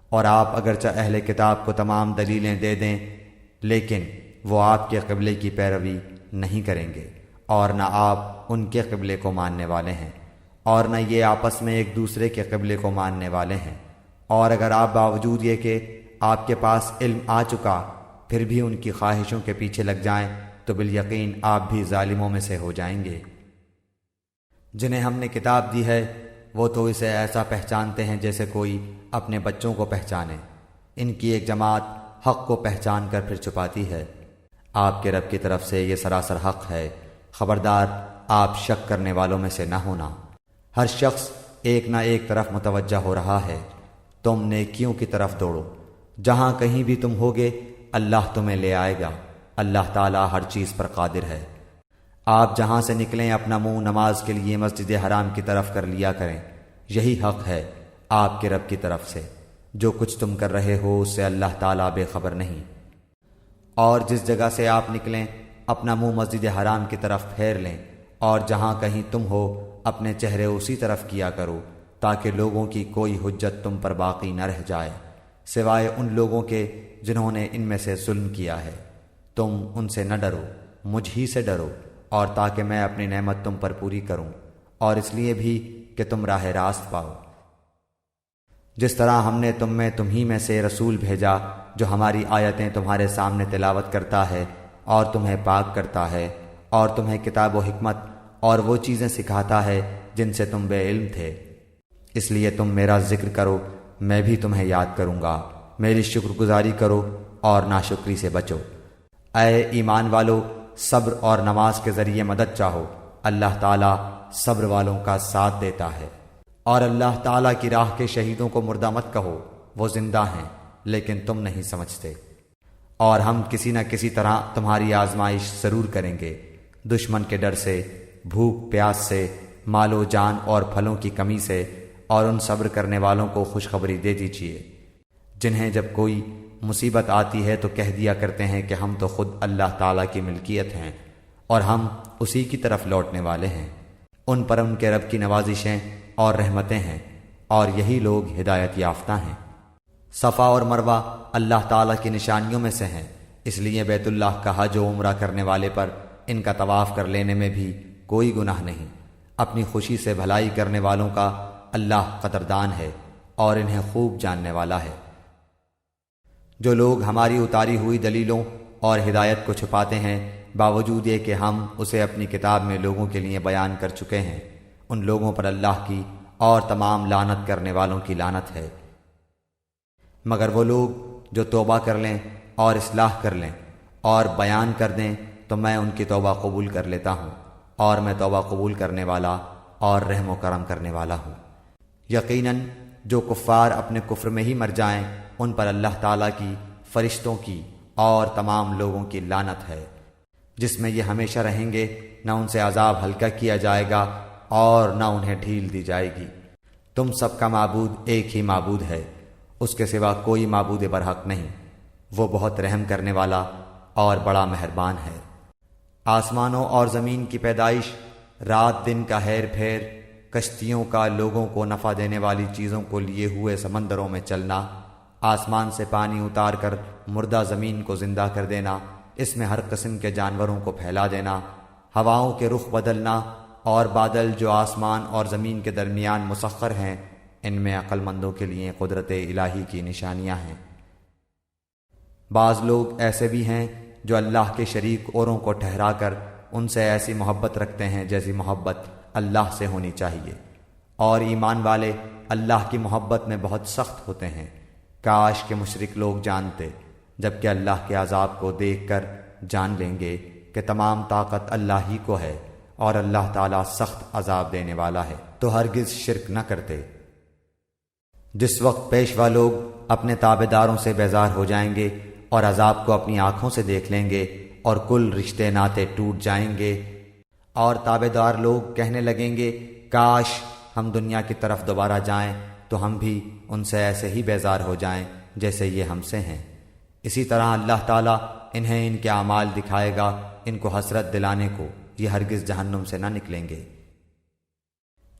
اور آپ اگرچہ اہل کتاب کو تمام دلیلیں دے دیں، لیکن وہ آپ کے قبلے کی پیروی نہیں کریں گے، اور نہ آپ ان کے قبلے کو ماننے والے ہیں، اور نہ یہ آپس میں ایک دوسرے کے قبلے کو ماننے والے ہیں۔ اور اگر آپ باوجود یہ کہ آپ کے پاس علم آ چکا پھر بھی ان کی خواہشوں کے پیچھے لگ جائیں تو بالیقین آپ بھی ظالموں میں سے ہو جائیں گے۔ جنہیں ہم نے کتاب دی ہے وہ تو اسے ایسا پہچانتے ہیں جیسے کوئی اپنے بچوں کو پہچانے۔ ان کی ایک جماعت حق کو پہچان کر پھر چھپاتی ہے۔ آپ کے رب کی طرف سے یہ سراسر حق ہے، خبردار آپ شک کرنے والوں میں سے نہ ہونا۔ ہر شخص ایک نہ ایک طرف متوجہ ہو رہا ہے، تم نیکیوں کی طرف دوڑو، جہاں کہیں بھی تم ہوگے اللہ تمہیں لے آئے گا۔ اللہ تعالیٰ ہر چیز پر قادر ہے۔ آپ جہاں سے نکلیں اپنا منہ نماز کے لیے مسجد حرام کی طرف کر لیا کریں، یہی حق ہے آپ کے رب کی طرف سے۔ جو کچھ تم کر رہے ہو اس سے اللہ تعالیٰ بے خبر نہیں۔ اور جس جگہ سے آپ نکلیں اپنا منہ مسجد حرام کی طرف پھیر لیں، اور جہاں کہیں تم ہو اپنے چہرے اسی طرف کیا کرو، تاکہ لوگوں کی کوئی حجت تم پر باقی نہ رہ جائے سوائے ان لوگوں کے جنہوں نے ان میں سے ظلم کیا ہے۔ تم ان سے نہ ڈرو، مجھ ہی سے ڈرو، اور تاکہ میں اپنی نعمت تم پر پوری کروں، اور اس لیے بھی کہ تم راہ راست پاؤ۔ جس طرح ہم نے تمہیں میں سے رسول بھیجا جو ہماری آیتیں تمہارے سامنے تلاوت کرتا ہے اور تمہیں پاک کرتا ہے، اور تمہیں کتاب و حکمت اور وہ چیزیں سکھاتا ہے جن سے تم بے علم تھے، اس لیے تم میرا ذکر کرو، میں بھی تمہیں یاد کروں گا۔ میری شکر گزاری کرو اور ناشکری سے بچو۔ اے ایمان والو، صبر اور نماز کے ذریعے مدد چاہو، اللہ تعالیٰ صبر والوں کا ساتھ دیتا ہے۔ اور اللہ تعالیٰ کی راہ کے شہیدوں کو مردہ مت کہو، وہ زندہ ہیں لیکن تم نہیں سمجھتے۔ اور ہم کسی نہ کسی طرح تمہاری آزمائش ضرور کریں گے، دشمن کے ڈر سے، بھوک پیاس سے، مال و جان اور پھلوں کی کمی سے، اور ان صبر کرنے والوں کو خوشخبری دے دیجیے جنہیں جب کوئی مصیبت آتی ہے تو کہہ دیا کرتے ہیں کہ ہم تو خود اللہ تعالیٰ کی ملکیت ہیں اور ہم اسی کی طرف لوٹنے والے ہیں۔ ان پر ان کے رب کی نوازشیں اور رحمتیں ہیں، اور یہی لوگ ہدایت یافتہ ہیں۔ صفا اور مروہ اللہ تعالیٰ کی نشانیوں میں سے ہیں، اس لیے بیت اللہ کا حج و عمرہ کرنے والے پر ان کا طواف کر لینے میں بھی کوئی گناہ نہیں۔ اپنی خوشی سے بھلائی کرنے والوں کا اللہ قدردان ہے اور انہیں خوب جاننے والا ہے۔ جو لوگ ہماری اتاری ہوئی دلیلوں اور ہدایت کو چھپاتے ہیں باوجود یہ کہ ہم اسے اپنی کتاب میں لوگوں کے لیے بیان کر چکے ہیں، ان لوگوں پر اللہ کی اور تمام لعنت کرنے والوں کی لعنت ہے۔ مگر وہ لوگ جو توبہ کر لیں اور اصلاح کر لیں اور بیان کر دیں تو میں ان کی توبہ قبول کر لیتا ہوں، اور میں توبہ قبول کرنے والا اور رحم و کرم کرنے والا ہوں۔ یقیناً جو کفار اپنے کفر میں ہی مر جائیں ان پر اللہ تعالیٰ کی، فرشتوں کی اور تمام لوگوں کی لعنت ہے، جس میں یہ ہمیشہ رہیں گے، نہ ان سے عذاب ہلکا کیا جائے گا اور نہ انہیں ڈھیل دی جائے گی۔ تم سب کا معبود ایک ہی معبود ہے، اس کے سوا کوئی معبود برحق نہیں، وہ بہت رحم کرنے والا اور بڑا مہربان ہے۔ آسمانوں اور زمین کی پیدائش، رات دن کا ہیر پھیر، کشتیوں کا لوگوں کو نفع دینے والی چیزوں کو لیے ہوئے سمندروں میں چلنا، آسمان سے پانی اتار کر مردہ زمین کو زندہ کر دینا، اس میں ہر قسم کے جانوروں کو پھیلا دینا، ہواؤں کے رخ بدلنا اور بادل جو آسمان اور زمین کے درمیان مسخر ہیں، ان میں عقل مندوں کے لیے قدرت الہی کی نشانیاں ہیں۔ بعض لوگ ایسے بھی ہیں جو اللہ کے شریک اوروں کو ٹھہرا کر ان سے ایسی محبت رکھتے ہیں جیسی محبت اللہ سے ہونی چاہیے، اور ایمان والے اللہ کی محبت میں بہت سخت ہوتے ہیں۔ کاش کہ مشرک لوگ جانتے، جبکہ اللہ کے عذاب کو دیکھ کر جان لیں گے کہ تمام طاقت اللہ ہی کو ہے اور اللہ تعالیٰ سخت عذاب دینے والا ہے، تو ہرگز شرک نہ کرتے۔ جس وقت پیشوا لوگ اپنے تابع داروں سے بیزار ہو جائیں گے اور عذاب کو اپنی آنکھوں سے دیکھ لیں گے اور کل رشتے ناطے ٹوٹ جائیں گے، اور تابع دار لوگ کہنے لگیں گے کاش ہم دنیا کی طرف دوبارہ جائیں تو ہم بھی ان سے ایسے ہی بیزار ہو جائیں جیسے یہ ہم سے ہیں۔ اسی طرح اللہ تعالیٰ انہیں ان کے اعمال دکھائے گا، ان کو حسرت دلانے کو، یہ ہرگز جہنم سے نہ نکلیں گے۔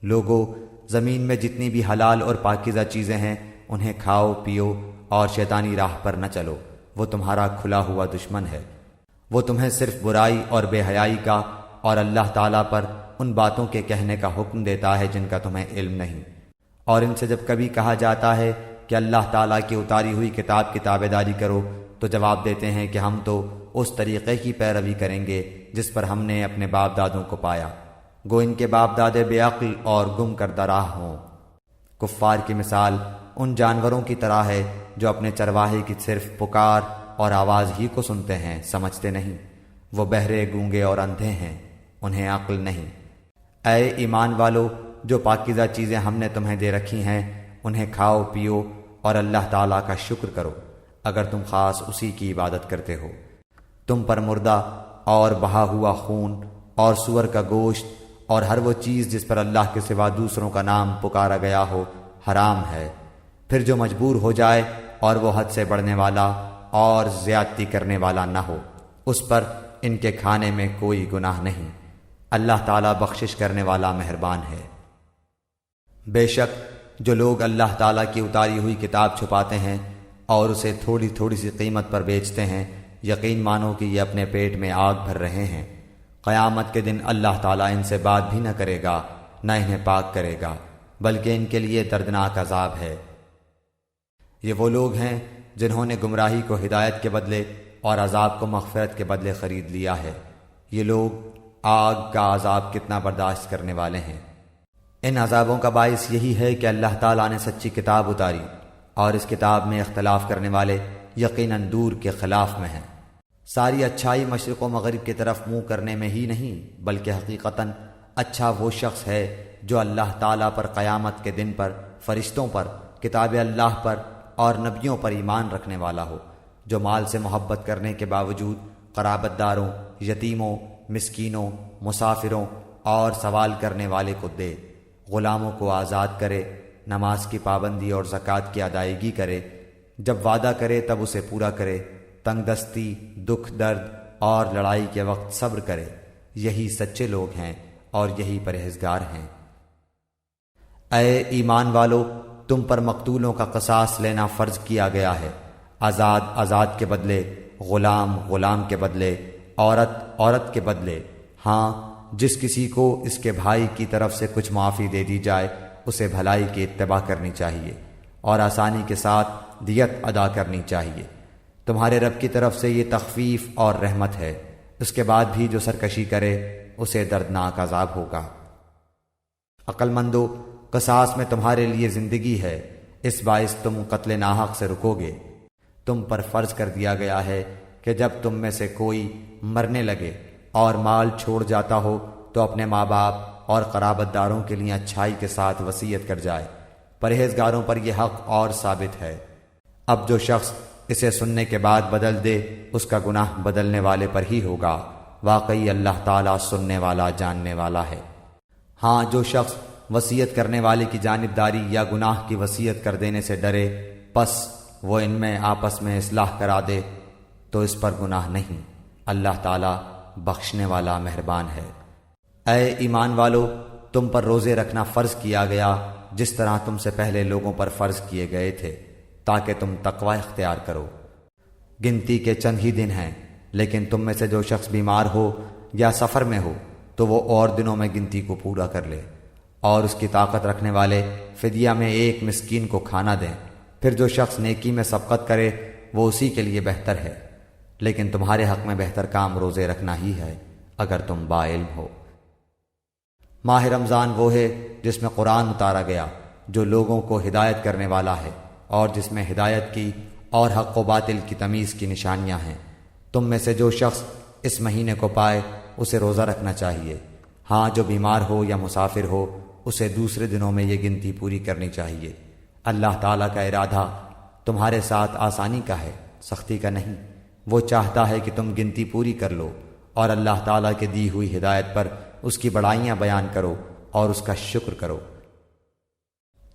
لوگو، زمین میں جتنی بھی حلال اور پاکیزہ چیزیں ہیں انہیں کھاؤ پیو اور شیطانی راہ پر نہ چلو، وہ تمہارا کھلا ہوا دشمن ہے۔ وہ تمہیں صرف برائی اور بے حیائی کا اور اللہ تعالیٰ پر ان باتوں کے کہنے کا حکم دیتا ہے جن کا تمہیں علم نہیں، اور ان سے جب کبھی کہا جاتا ہے کہ اللہ تعالیٰ کی اتاری ہوئی کتاب کی تابع داری کرو تو جواب دیتے ہیں کہ ہم تو اس طریقے کی پیروی کریں گے جس پر ہم نے اپنے باپ دادوں کو پایا، گو ان کے باپ دادے بے عقل اور گم کردہ راہ ہوں۔ کفار کی مثال ان جانوروں کی طرح ہے جو اپنے چرواہے کی صرف پکار اور آواز ہی کو سنتے ہیں، سمجھتے نہیں۔ وہ بہرے، گونگے اور اندھے ہیں، انہیں عقل نہیں۔ اے ایمان والو، جو پاکیزہ چیزیں ہم نے تمہیں دے رکھی ہیں انہیں کھاؤ پیو اور اللہ تعالیٰ کا شکر کرو اگر تم خاص اسی کی عبادت کرتے ہو۔ تم پر مردہ اور بہا ہوا خون اور سور کا گوشت اور ہر وہ چیز جس پر اللہ کے سوا دوسروں کا نام پکارا گیا ہو حرام ہے۔ پھر جو مجبور ہو جائے اور وہ حد سے بڑھنے والا اور زیادتی کرنے والا نہ ہو، اس پر ان کے کھانے میں کوئی گناہ نہیں، اللہ تعالیٰ بخشش کرنے والا مہربان ہے۔ بے شک جو لوگ اللہ تعالیٰ کی اتاری ہوئی کتاب چھپاتے ہیں اور اسے تھوڑی تھوڑی سی قیمت پر بیچتے ہیں، یقین مانو کہ یہ اپنے پیٹ میں آگ بھر رہے ہیں۔ قیامت کے دن اللہ تعالیٰ ان سے بات بھی نہ کرے گا، نہ انہیں پاک کرے گا، بلکہ ان کے لیے دردناک عذاب ہے۔ یہ وہ لوگ ہیں جنہوں نے گمراہی کو ہدایت کے بدلے اور عذاب کو مغفرت کے بدلے خرید لیا ہے۔ یہ لوگ آگ کا عذاب کتنا برداشت کرنے والے ہیں۔ ان عذابوں کا باعث یہی ہے کہ اللہ تعالیٰ نے سچی کتاب اتاری اور اس کتاب میں اختلاف کرنے والے یقیناً دور کے خلاف میں ہیں۔ ساری اچھائی مشرق و مغرب کی طرف منہ کرنے میں ہی نہیں، بلکہ حقیقتاً اچھا وہ شخص ہے جو اللہ تعالیٰ پر، قیامت کے دن پر، فرشتوں پر، کتاب اللہ پر اور نبیوں پر ایمان رکھنے والا ہو، جو مال سے محبت کرنے کے باوجود قرابت داروں، یتیموں، مسکینوں، مسافروں اور سوال کرنے والے کو دے، غلاموں کو آزاد کرے، نماز کی پابندی اور زکوٰۃ کی ادائیگی کرے، جب وعدہ کرے تب اسے پورا کرے، تنگ دستی، دکھ درد اور لڑائی کے وقت صبر کرے، یہی سچے لوگ ہیں اور یہی پرہیزگار ہیں۔ اے ایمان والو، تم پر مقتولوں کا قصاص لینا فرض کیا گیا ہے، آزاد آزاد کے بدلے، غلام غلام کے بدلے، عورت عورت کے بدلے۔ ہاں، جس کسی کو اس کے بھائی کی طرف سے کچھ معافی دے دی جائے اسے بھلائی کی اتباع کرنی چاہیے اور آسانی کے ساتھ دیت ادا کرنی چاہیے۔ تمہارے رب کی طرف سے یہ تخفیف اور رحمت ہے۔ اس کے بعد بھی جو سرکشی کرے اسے دردناک عذاب ہوگا۔ عقل مندو، قصاص میں تمہارے لیے زندگی ہے، اس باعث تم قتل ناحق سے رکو گے۔ تم پر فرض کر دیا گیا ہے کہ جب تم میں سے کوئی مرنے لگے اور مال چھوڑ جاتا ہو تو اپنے ماں باپ اور قرابت داروں کے لیے اچھائی کے ساتھ وصیت کر جائے۔ پرہیزگاروں پر یہ حق اور ثابت ہے۔ اب جو شخص اسے سننے کے بعد بدل دے اس کا گناہ بدلنے والے پر ہی ہوگا۔ واقعی اللہ تعالیٰ سننے والا جاننے والا ہے۔ ہاں، جو شخص وصیت کرنے والے کی جانبداری یا گناہ کی وصیت کر دینے سے ڈرے پس وہ ان میں آپس میں اصلاح کرا دے تو اس پر گناہ نہیں۔ اللہ تعالیٰ بخشنے والا مہربان ہے۔ اے ایمان والو، تم پر روزے رکھنا فرض کیا گیا جس طرح تم سے پہلے لوگوں پر فرض کیے گئے تھے تاکہ تم تقوی اختیار کرو۔ گنتی کے چند ہی دن ہیں، لیکن تم میں سے جو شخص بیمار ہو یا سفر میں ہو تو وہ اور دنوں میں گنتی کو پورا کر لے، اور اس کی طاقت رکھنے والے فدیہ میں ایک مسکین کو کھانا دیں۔ پھر جو شخص نیکی میں سبقت کرے وہ اسی کے لیے بہتر ہے، لیکن تمہارے حق میں بہتر کام روزے رکھنا ہی ہے اگر تم باعلم ہو۔ ماہ رمضان وہ ہے جس میں قرآن اتارا گیا، جو لوگوں کو ہدایت کرنے والا ہے اور جس میں ہدایت کی اور حق و باطل کی تمیز کی نشانیاں ہیں۔ تم میں سے جو شخص اس مہینے کو پائے اسے روزہ رکھنا چاہیے۔ ہاں، جو بیمار ہو یا مسافر ہو اسے دوسرے دنوں میں یہ گنتی پوری کرنی چاہیے۔ اللہ تعالیٰ کا ارادہ تمہارے ساتھ آسانی کا ہے، سختی کا نہیں۔ وہ چاہتا ہے کہ تم گنتی پوری کر لو اور اللہ تعالیٰ کے دی ہوئی ہدایت پر اس کی بڑائیاں بیان کرو اور اس کا شکر کرو۔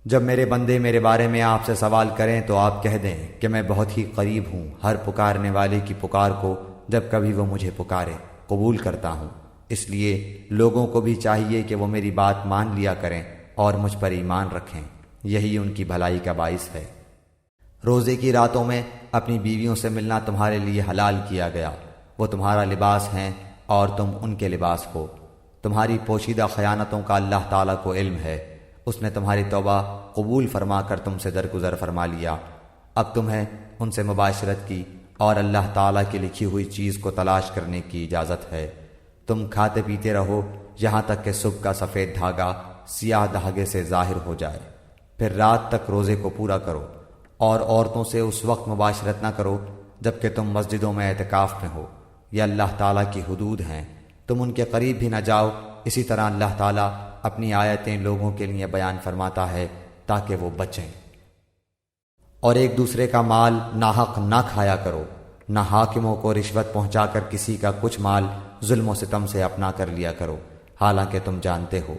جب میرے بندے میرے بارے میں آپ سے سوال کریں تو آپ کہہ دیں کہ میں بہت ہی قریب ہوں، ہر پکارنے والے کی پکار کو جب کبھی وہ مجھے پکارے قبول کرتا ہوں۔ اس لیے لوگوں کو بھی چاہیے کہ وہ میری بات مان لیا کریں اور مجھ پر ایمان رکھیں، یہی ان کی بھلائی کا باعث ہے۔ روزے کی راتوں میں اپنی بیویوں سے ملنا تمہارے لیے حلال کیا گیا، وہ تمہارا لباس ہیں اور تم ان کے لباس ہو۔ تمہاری پوشیدہ خیانتوں کا اللہ تعالیٰ کو علم ہے، اس نے تمہاری توبہ قبول فرما کر تم سے درگزر فرما لیا۔ اب تمہیں ان سے مباشرت کی اور اللہ تعالیٰ کی لکھی ہوئی چیز کو تلاش کرنے کی اجازت ہے۔ تم کھاتے پیتے رہو یہاں تک کہ صبح کا سفید دھاگا سیاہ دھاگے سے ظاہر ہو جائے، پھر رات تک روزے کو پورا کرو، اور عورتوں سے اس وقت مباشرت نہ کرو جبکہ تم مسجدوں میں اعتکاف میں ہو، یہ اللہ تعالیٰ کی حدود ہیں، تم ان کے قریب بھی نہ جاؤ۔ اسی طرح اللہ تعالیٰ اپنی آیتیں لوگوں کے لیے بیان فرماتا ہے تاکہ وہ بچیں۔ اور ایک دوسرے کا مال ناحق نہ کھایا کرو، نہ حاکموں کو رشوت پہنچا کر کسی کا کچھ مال ظلم و ستم سے اپنا کر لیا کرو، حالانکہ تم جانتے ہو۔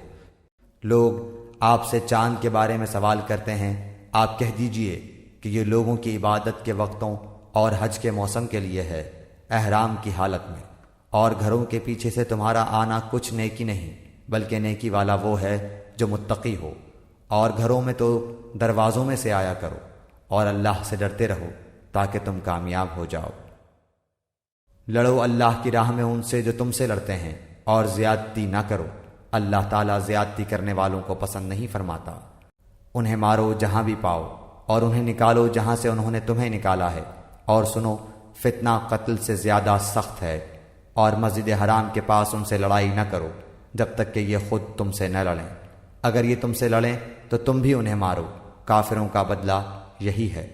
لوگ آپ سے چاند کے بارے میں سوال کرتے ہیں، آپ کہہ دیجئے کہ یہ لوگوں کی عبادت کے وقتوں اور حج کے موسم کے لیے ہے، احرام کی حالت میں، اور گھروں کے پیچھے سے تمہارا آنا کچھ نیکی نہیں بلکہ نیکی والا وہ ہے جو متقی ہو، اور گھروں میں تو دروازوں میں سے آیا کرو، اور اللہ سے ڈرتے رہو تاکہ تم کامیاب ہو جاؤ۔ لڑو اللہ کی راہ میں ان سے جو تم سے لڑتے ہیں، اور زیادتی نہ کرو، اللہ تعالیٰ زیادتی کرنے والوں کو پسند نہیں فرماتا۔ انہیں مارو جہاں بھی پاؤ، اور انہیں نکالو جہاں سے انہوں نے تمہیں نکالا ہے، اور سنو فتنہ قتل سے زیادہ سخت ہے، اور مسجد حرام کے پاس ان سے لڑائی نہ کرو جب تک کہ یہ خود تم سے نہ لڑیں، اگر یہ تم سے لڑیں تو تم بھی انہیں مارو، کافروں کا بدلہ یہی ہے۔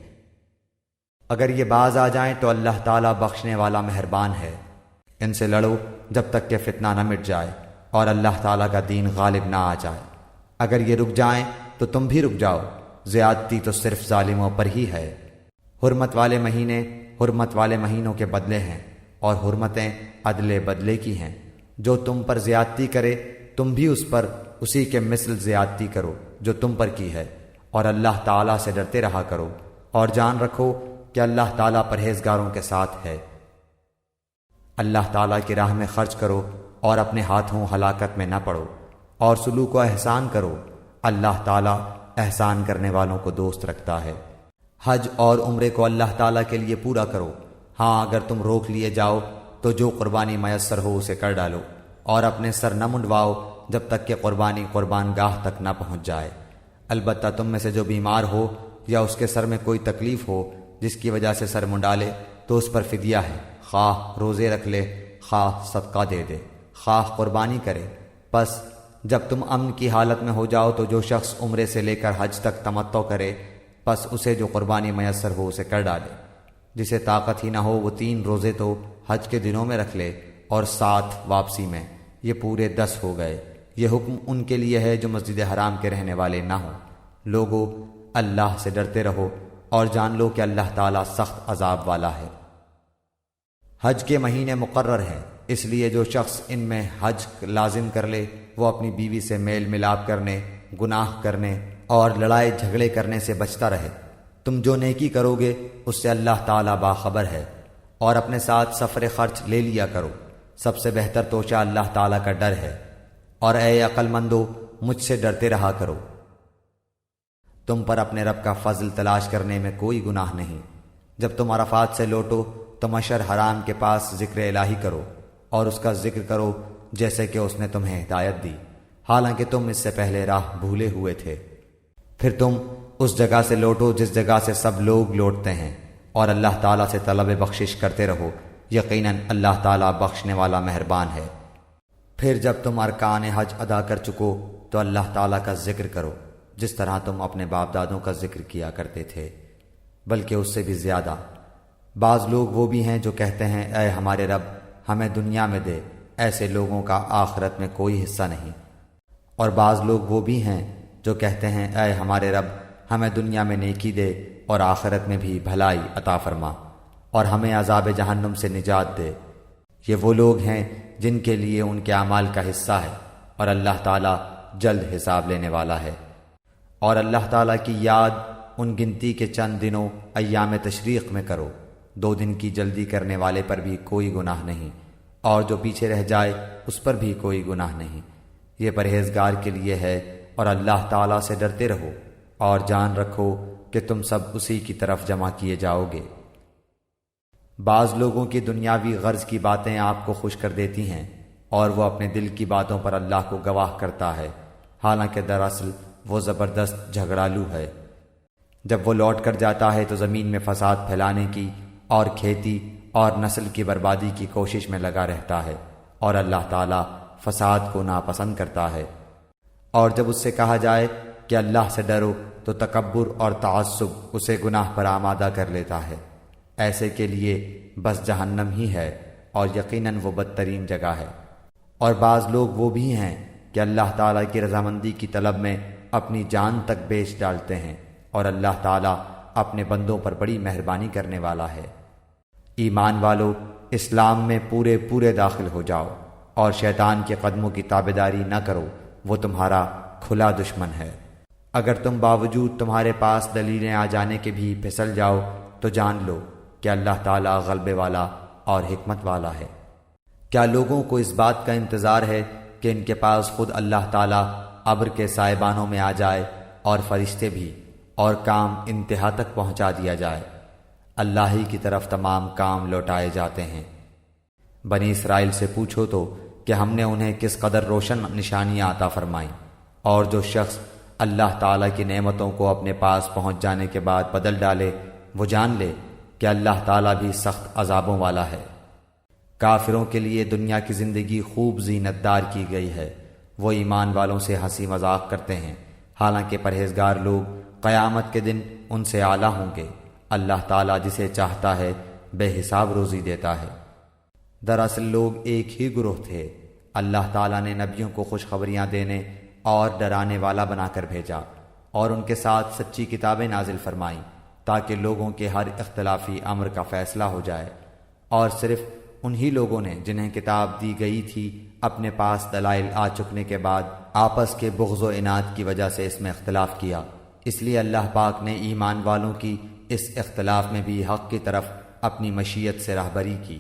اگر یہ باز آ جائیں تو اللہ تعالیٰ بخشنے والا مہربان ہے۔ ان سے لڑو جب تک کہ فتنہ نہ مٹ جائے اور اللہ تعالیٰ کا دین غالب نہ آ جائے۔ اگر یہ رک جائیں تو تم بھی رک جاؤ، زیادتی تو صرف ظالموں پر ہی ہے۔ حرمت والے مہینے حرمت والے مہینوں کے بدلے ہیں، اور حرمتیں عدل بدلے کی ہیں۔ جو تم پر زیادتی کرے تم بھی اس پر اسی کے مثل زیادتی کرو جو تم پر کی ہے، اور اللہ تعالیٰ سے ڈرتے رہا کرو، اور جان رکھو کہ اللہ تعالیٰ پرہیزگاروں کے ساتھ ہے۔ اللہ تعالیٰ کی راہ میں خرچ کرو اور اپنے ہاتھوں ہلاکت میں نہ پڑو، اور سلوک و احسان کرو، اللہ تعالیٰ احسان کرنے والوں کو دوست رکھتا ہے۔ حج اور عمرے کو اللہ تعالیٰ کے لیے پورا کرو۔ ہاں، اگر تم روک لیے جاؤ تو جو قربانی میسر ہو اسے کر ڈالو، اور اپنے سر نہ منڈواؤ جب تک کہ قربانی قربان گاہ تک نہ پہنچ جائے۔ البتہ تم میں سے جو بیمار ہو یا اس کے سر میں کوئی تکلیف ہو جس کی وجہ سے سر منڈالے تو اس پر فدیہ ہے، خواہ روزے رکھ لے، خواہ صدقہ دے دے، خواہ قربانی کرے۔ پس جب تم امن کی حالت میں ہو جاؤ تو جو شخص عمرے سے لے کر حج تک تمتع کرے، پس اسے جو قربانی میسر ہو اسے کر ڈالے۔ جسے طاقت ہی نہ ہو وہ 3 روزے تو حج کے دنوں میں رکھ لے اور 7 واپسی میں، یہ پورے 10 ہو گئے۔ یہ حکم ان کے لیے ہے جو مسجد حرام کے رہنے والے نہ ہوں۔ لوگو، اللہ سے ڈرتے رہو اور جان لو کہ اللہ تعالیٰ سخت عذاب والا ہے۔ حج کے مہینے مقرر ہیں، اس لیے جو شخص ان میں حج لازم کر لے وہ اپنی بیوی سے میل ملاپ کرنے، گناہ کرنے اور لڑائی جھگڑے کرنے سے بچتا رہے۔ تم جو نیکی کرو گے اس سے اللہ تعالیٰ باخبر ہے، اور اپنے ساتھ سفر خرچ لے لیا کرو۔ سب سے بہتر توشہ اللہ تعالیٰ کا ڈر ہے، اور اے عقل مندو مجھ سے ڈرتے رہا کرو۔ تم پر اپنے رب کا فضل تلاش کرنے میں کوئی گناہ نہیں۔ جب تم عرفات سے لوٹو تو مشعر حرام کے پاس ذکر الہی کرو اور اس کا ذکر کرو جیسے کہ اس نے تمہیں ہدایت دی، حالانکہ تم اس سے پہلے راہ بھولے ہوئے تھے۔ پھر تم اس جگہ سے لوٹو جس جگہ سے سب لوگ لوٹتے ہیں، اور اللہ تعالیٰ سے طلب بخشش کرتے رہو، یقیناً اللہ تعالیٰ بخشنے والا مہربان ہے۔ پھر جب تم ارکان حج ادا کر چکو تو اللہ تعالیٰ کا ذکر کرو جس طرح تم اپنے باپ دادوں کا ذکر کیا کرتے تھے، بلکہ اس سے بھی زیادہ۔ بعض لوگ وہ بھی ہیں جو کہتے ہیں اے ہمارے رب ہمیں دنیا میں دے، ایسے لوگوں کا آخرت میں کوئی حصہ نہیں۔ اور بعض لوگ وہ بھی ہیں جو کہتے ہیں اے ہمارے رب ہمیں دنیا میں نیکی دے اور آخرت میں بھی بھلائی عطا فرما، اور ہمیں عذاب جہنم سے نجات دے۔ یہ وہ لوگ ہیں جن کے لیے ان کے اعمال کا حصہ ہے، اور اللہ تعالیٰ جلد حساب لینے والا ہے۔ اور اللہ تعالیٰ کی یاد ان گنتی کے چند دنوں ایام تشریق میں کرو۔ 2 دن کی جلدی کرنے والے پر بھی کوئی گناہ نہیں، اور جو پیچھے رہ جائے اس پر بھی کوئی گناہ نہیں۔ یہ پرہیزگار کے لیے ہے، اور اللہ تعالیٰ سے ڈرتے رہو اور جان رکھو کہ تم سب اسی کی طرف جمع کیے جاؤ گے۔ بعض لوگوں کی دنیاوی غرض کی باتیں آپ کو خوش کر دیتی ہیں، اور وہ اپنے دل کی باتوں پر اللہ کو گواہ کرتا ہے، حالانکہ دراصل وہ زبردست جھگڑالو ہے۔ جب وہ لوٹ کر جاتا ہے تو زمین میں فساد پھیلانے کی اور کھیتی اور نسل کی بربادی کی کوشش میں لگا رہتا ہے، اور اللہ تعالیٰ فساد کو ناپسند کرتا ہے۔ اور جب اس سے کہا جائے کہ اللہ سے ڈرو تو تکبر اور تعصب اسے گناہ پر آمادہ کر لیتا ہے۔ ایسے کے لیے بس جہنم ہی ہے، اور یقیناً وہ بدترین جگہ ہے۔ اور بعض لوگ وہ بھی ہیں کہ اللہ تعالیٰ کی رضامندی کی طلب میں اپنی جان تک بیچ ڈالتے ہیں، اور اللہ تعالیٰ اپنے بندوں پر بڑی مہربانی کرنے والا ہے۔ ایمان والو، اسلام میں پورے داخل ہو جاؤ، اور شیطان کے قدموں کی تابعداری نہ کرو، وہ تمہارا کھلا دشمن ہے۔ اگر تم باوجود تمہارے پاس دلیلیں آ جانے کے بھی پھسل جاؤ تو جان لو کہ اللہ تعالیٰ غلبے والا اور حکمت والا ہے۔ کیا لوگوں کو اس بات کا انتظار ہے کہ ان کے پاس خود اللہ تعالیٰ ابر کے سائبانوں میں آ جائے اور فرشتے بھی، اور کام انتہا تک پہنچا دیا جائے؟ اللہ ہی کی طرف تمام کام لوٹائے جاتے ہیں۔ بنی اسرائیل سے پوچھو تو کہ ہم نے انہیں کس قدر روشن نشانیاں عطا فرمائیں، اور جو شخص اللہ تعالیٰ کی نعمتوں کو اپنے پاس پہنچ جانے کے بعد بدل ڈالے وہ جان لے کہ اللہ تعالیٰ بھی سخت عذابوں والا ہے۔ کافروں کے لیے دنیا کی زندگی خوب زینت دار کی گئی ہے، وہ ایمان والوں سے ہنسی مذاق کرتے ہیں، حالانکہ پرہیزگار لوگ قیامت کے دن ان سے اعلیٰ ہوں گے۔ اللہ تعالیٰ جسے چاہتا ہے بے حساب روزی دیتا ہے۔ دراصل لوگ ایک ہی گروہ تھے۔ اللہ تعالیٰ نے نبیوں کو خوشخبریاں دینے اور ڈرانے والا بنا کر بھیجا، اور ان کے ساتھ سچی کتابیں نازل فرمائیں تاکہ لوگوں کے ہر اختلافی امر کا فیصلہ ہو جائے۔ اور صرف انہی لوگوں نے جنہیں کتاب دی گئی تھی اپنے پاس دلائل آ چکنے کے بعد آپس کے بغض و عناد کی وجہ سے اس میں اختلاف کیا۔ اس لیے اللہ پاک نے ایمان والوں کی اس اختلاف میں بھی حق کی طرف اپنی مشیت سے راہبری کی،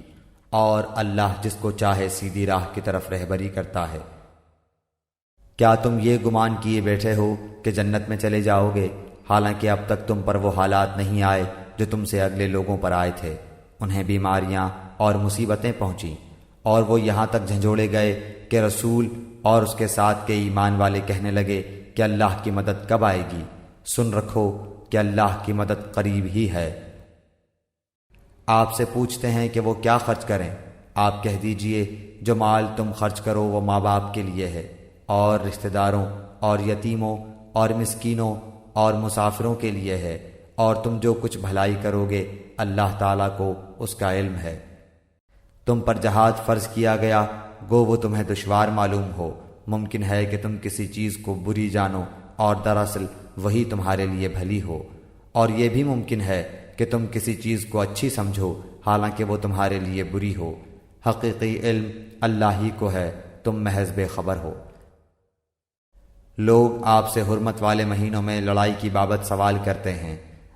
اور اللہ جس کو چاہے سیدھی راہ کی طرف رہبری کرتا ہے۔ کیا تم یہ گمان کیے بیٹھے ہو کہ جنت میں چلے جاؤ گے، حالانکہ اب تک تم پر وہ حالات نہیں آئے جو تم سے اگلے لوگوں پر آئے تھے؟ انہیں بیماریاں اور مصیبتیں پہنچیں، اور وہ یہاں تک جھنجھوڑے گئے کہ رسول اور اس کے ساتھ کے ایمان والے کہنے لگے کہ اللہ کی مدد کب آئے گی؟ سن رکھو کہ اللہ کی مدد قریب ہی ہے۔ آپ سے پوچھتے ہیں کہ وہ کیا خرچ کریں، آپ کہہ دیجئے جو مال تم خرچ کرو وہ ماں باپ کے لیے ہے، اور رشتہ داروں اور یتیموں اور مسکینوں اور مسافروں کے لیے ہے، اور تم جو کچھ بھلائی کرو گے اللہ تعالیٰ کو اس کا علم ہے۔ تم پر جہاد فرض کیا گیا، گو وہ تمہیں دشوار معلوم ہو، ممکن ہے کہ تم کسی چیز کو بری جانو اور دراصل وہی تمہارے لیے بھلی ہو، اور یہ بھی ممکن ہے کہ تم کسی چیز کو اچھی سمجھو حالانکہ وہ تمہارے لیے بری ہو۔ حقیقی علم اللہ ہی کو ہے، تم محض بے خبر ہو۔ لوگ آپ سے حرمت والے مہینوں میں لڑائی کی بابت سوال کرتے ہیں،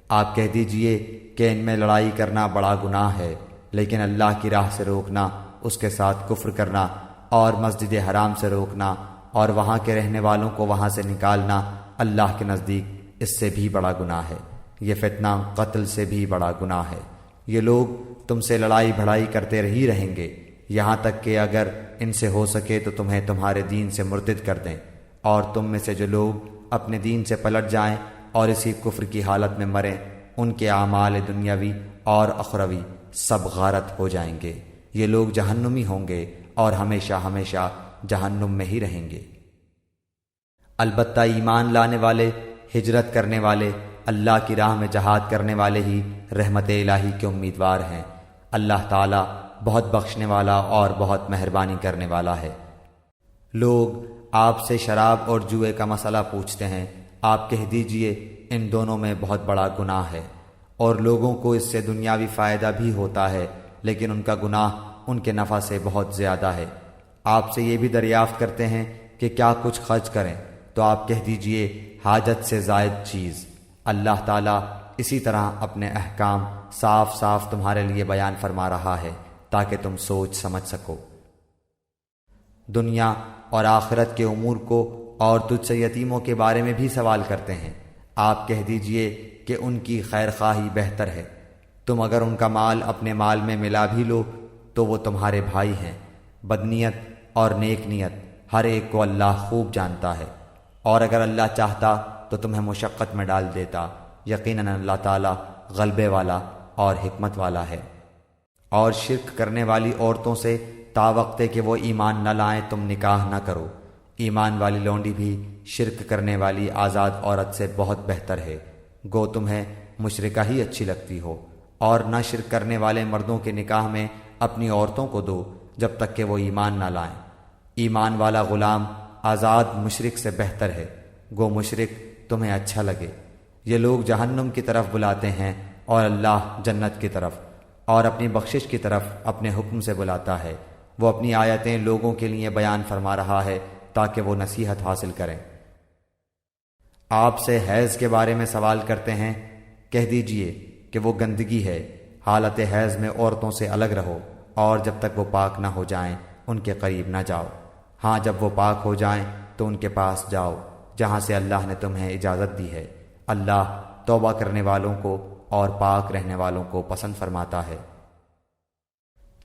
آپ کہہ دیجئے کہ ان میں لڑائی کرنا بڑا گناہ ہے، لیکن اللہ کی راہ سے روکنا، اس کے ساتھ کفر کرنا اور مسجد حرام سے روکنا اور وہاں کے رہنے والوں کو وہاں سے نکالنا اللہ کے نزدیک اس سے بھی بڑا گناہ ہے، یہ فتنہ قتل سے بھی بڑا گناہ ہے۔ یہ لوگ تم سے لڑائی بھڑائی کرتے ہی رہیں گے یہاں تک کہ اگر ان سے ہو سکے تو تمہیں تمہارے دین سے مرتد کر دیں، اور تم میں سے جو لوگ اپنے دین سے پلٹ جائیں اور اسی کفر کی حالت میں مریں ان کے اعمال دنیاوی اور اخروی سب غارت ہو جائیں گے، یہ لوگ جہنمی ہوں گے اور ہمیشہ ہمیشہ جہنم میں ہی رہیں گے۔ البتہ ایمان لانے والے، ہجرت کرنے والے، اللہ کی راہ میں جہاد کرنے والے ہی رحمت الہی کے امیدوار ہیں۔ اللہ تعالیٰ بہت بخشنے والا اور بہت مہربانی کرنے والا ہے۔ لوگ آپ سے شراب اور جوئے کا مسئلہ پوچھتے ہیں، آپ کہہ دیجئے ان دونوں میں بہت بڑا گناہ ہے، اور لوگوں کو اس سے دنیاوی فائدہ بھی ہوتا ہے، لیکن ان کا گناہ ان کے نفع سے بہت زیادہ ہے۔ آپ سے یہ بھی دریافت کرتے ہیں کہ کیا کچھ خرچ کریں، تو آپ کہہ دیجئے حاجت سے زائد چیز۔ اللہ تعالیٰ اسی طرح اپنے احکام صاف صاف تمہارے لیے بیان فرما رہا ہے تاکہ تم سوچ سمجھ سکو۔ دنیا اور آخرت کے امور کو اور تجھ سے یتیموں کے بارے میں بھی سوال کرتے ہیں، آپ کہہ دیجئے کہ ان کی خیر خواہی بہتر ہے، تم اگر ان کا مال اپنے مال میں ملا بھی لو تو وہ تمہارے بھائی ہیں۔ بدنیت اور نیک نیت ہر ایک کو اللہ خوب جانتا ہے، اور اگر اللہ چاہتا تو تمہیں مشقت میں ڈال دیتا، یقیناً اللہ تعالیٰ غلبے والا اور حکمت والا ہے۔ اور شرک کرنے والی عورتوں سے تا وقت کہ وہ ایمان نہ لائیں تم نکاح نہ کرو، ایمان والی لونڈی بھی شرک کرنے والی آزاد عورت سے بہت بہتر ہے، گو تمہیں مشرکہ ہی اچھی لگتی ہو، اور نہ شرک کرنے والے مردوں کے نکاح میں اپنی عورتوں کو دو جب تک کہ وہ ایمان نہ لائیں، ایمان والا غلام آزاد مشرک سے بہتر ہے، گو مشرک تمہیں اچھا لگے۔ یہ لوگ جہنم کی طرف بلاتے ہیں اور اللہ جنت کی طرف، اور اپنی بخشش کی طرف اپنے حکم سے بلاتا ہے۔ وہ اپنی آیتیں لوگوں کے لیے بیان فرما رہا ہے تاکہ وہ نصیحت حاصل کریں۔ آپ سے حیض کے بارے میں سوال کرتے ہیں، کہہ دیجئے کہ وہ گندگی ہے، حالت حیض میں عورتوں سے الگ رہو، اور جب تک وہ پاک نہ ہو جائیں ان کے قریب نہ جاؤ، ہاں جب وہ پاک ہو جائیں تو ان کے پاس جاؤ جہاں سے اللہ نے تمہیں اجازت دی ہے، اللہ توبہ کرنے والوں کو اور پاک رہنے والوں کو پسند فرماتا ہے۔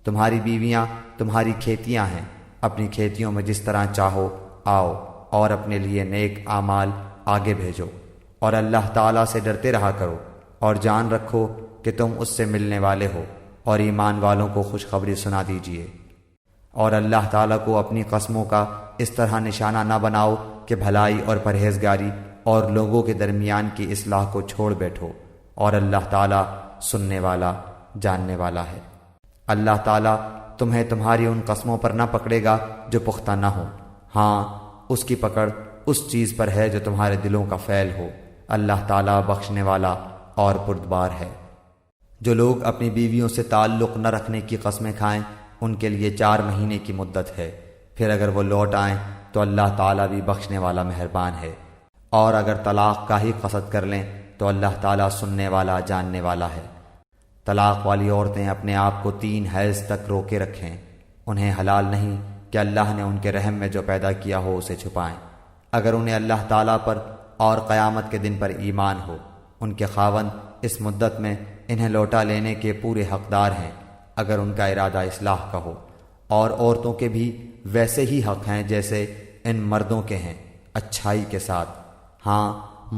تمہاری بیویاں تمہاری کھیتیاں ہیں، اپنی کھیتیوں میں جس طرح چاہو آؤ، اور اپنے لیے نیک اعمال آگے بھیجو، اور اللہ تعالیٰ سے ڈرتے رہا کرو، اور جان رکھو کہ تم اس سے ملنے والے ہو، اور ایمان والوں کو خوشخبری سنا دیجیے۔ اور اللہ تعالیٰ کو اپنی قسموں کا اس طرح نشانہ نہ بناؤ کہ بھلائی اور پرہیزگاری اور لوگوں کے درمیان کی اصلاح کو چھوڑ بیٹھو، اور اللہ تعالیٰ سننے والا جاننے والا ہے۔ اللہ تعالیٰ تمہیں تمہاری ان قسموں پر نہ پکڑے گا جو پختہ نہ ہوں، ہاں اس کی پکڑ اس چیز پر ہے جو تمہارے دلوں کا فعل ہو، اللہ تعالیٰ بخشنے والا اور بردبار ہے۔ جو لوگ اپنی بیویوں سے تعلق نہ رکھنے کی قسمیں کھائیں ان کے لیے 4 مہینے کی مدت ہے، پھر اگر وہ لوٹ آئیں تو اللہ تعالیٰ بھی بخشنے والا مہربان ہے، اور اگر طلاق کا ہی قصد کر لیں تو اللہ تعالیٰ سننے والا جاننے والا ہے۔ طلاق والی عورتیں اپنے آپ کو 3 حیض تک روکے رکھیں، انہیں حلال نہیں کہ اللہ نے ان کے رحم میں جو پیدا کیا ہو اسے چھپائیں، اگر انہیں اللہ تعالیٰ پر اور قیامت کے دن پر ایمان ہو۔ ان کے خاوند اس مدت میں انہیں لوٹا لینے کے پورے حقدار ہیں اگر ان کا ارادہ اصلاح کا ہو، اور عورتوں کے بھی ویسے ہی حق ہیں جیسے ان مردوں کے ہیں، اچھائی کے ساتھ، ہاں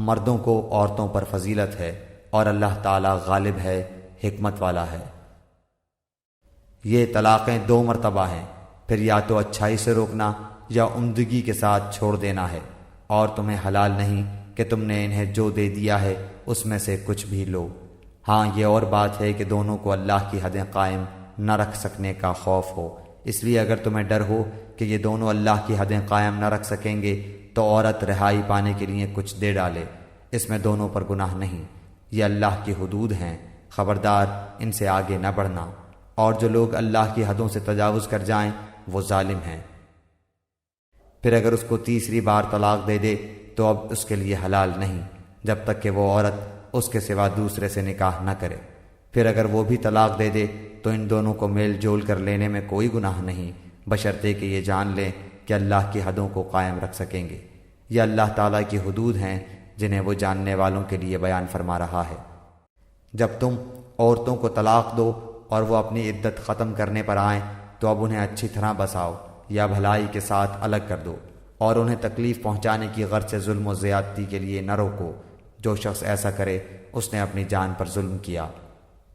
مردوں کو عورتوں پر فضیلت ہے، اور اللہ تعالیٰ غالب ہے، حکمت والا ہے۔ یہ طلاقیں 2 مرتبہ ہیں، پھر یا تو اچھائی سے روکنا یا عمدگی کے ساتھ چھوڑ دینا ہے، اور تمہیں حلال نہیں کہ تم نے انہیں جو دے دیا ہے اس میں سے کچھ بھی لو۔ ہاں یہ اور بات ہے کہ دونوں کو اللہ کی حدیں قائم نہ رکھ سکنے کا خوف ہو، اس لیے اگر تمہیں ڈر ہو کہ یہ دونوں اللہ کی حدیں قائم نہ رکھ سکیں گے تو عورت رہائی پانے کے لیے کچھ دے ڈالے، اس میں دونوں پر گناہ نہیں، یہ اللہ کی حدود ہیں، خبردار ان سے آگے نہ بڑھنا، اور جو لوگ اللہ کی حدوں سے تجاوز کر جائیں وہ ظالم ہیں۔ پھر اگر اس کو تیسری بار طلاق دے دے تو اب اس کے لیے حلال نہیں جب تک کہ وہ عورت اس کے سوا دوسرے سے نکاح نہ کرے، پھر اگر وہ بھی طلاق دے دے تو ان دونوں کو میل جول کر لینے میں کوئی گناہ نہیں، بشرطے کہ یہ جان لیں کہ اللہ کی حدوں کو قائم رکھ سکیں گے۔ یہ اللہ تعالیٰ کی حدود ہیں جنہیں وہ جاننے والوں کے لیے بیان فرما رہا ہے۔ جب تم عورتوں کو طلاق دو اور وہ اپنی عدت ختم کرنے پر آئیں تو اب انہیں اچھی طرح بساؤ یا بھلائی کے ساتھ الگ کر دو، اور انہیں تکلیف پہنچانے کی غرض سے ظلم و زیادتی کے لیے نہ روکو، جو شخص ایسا کرے اس نے اپنی جان پر ظلم کیا۔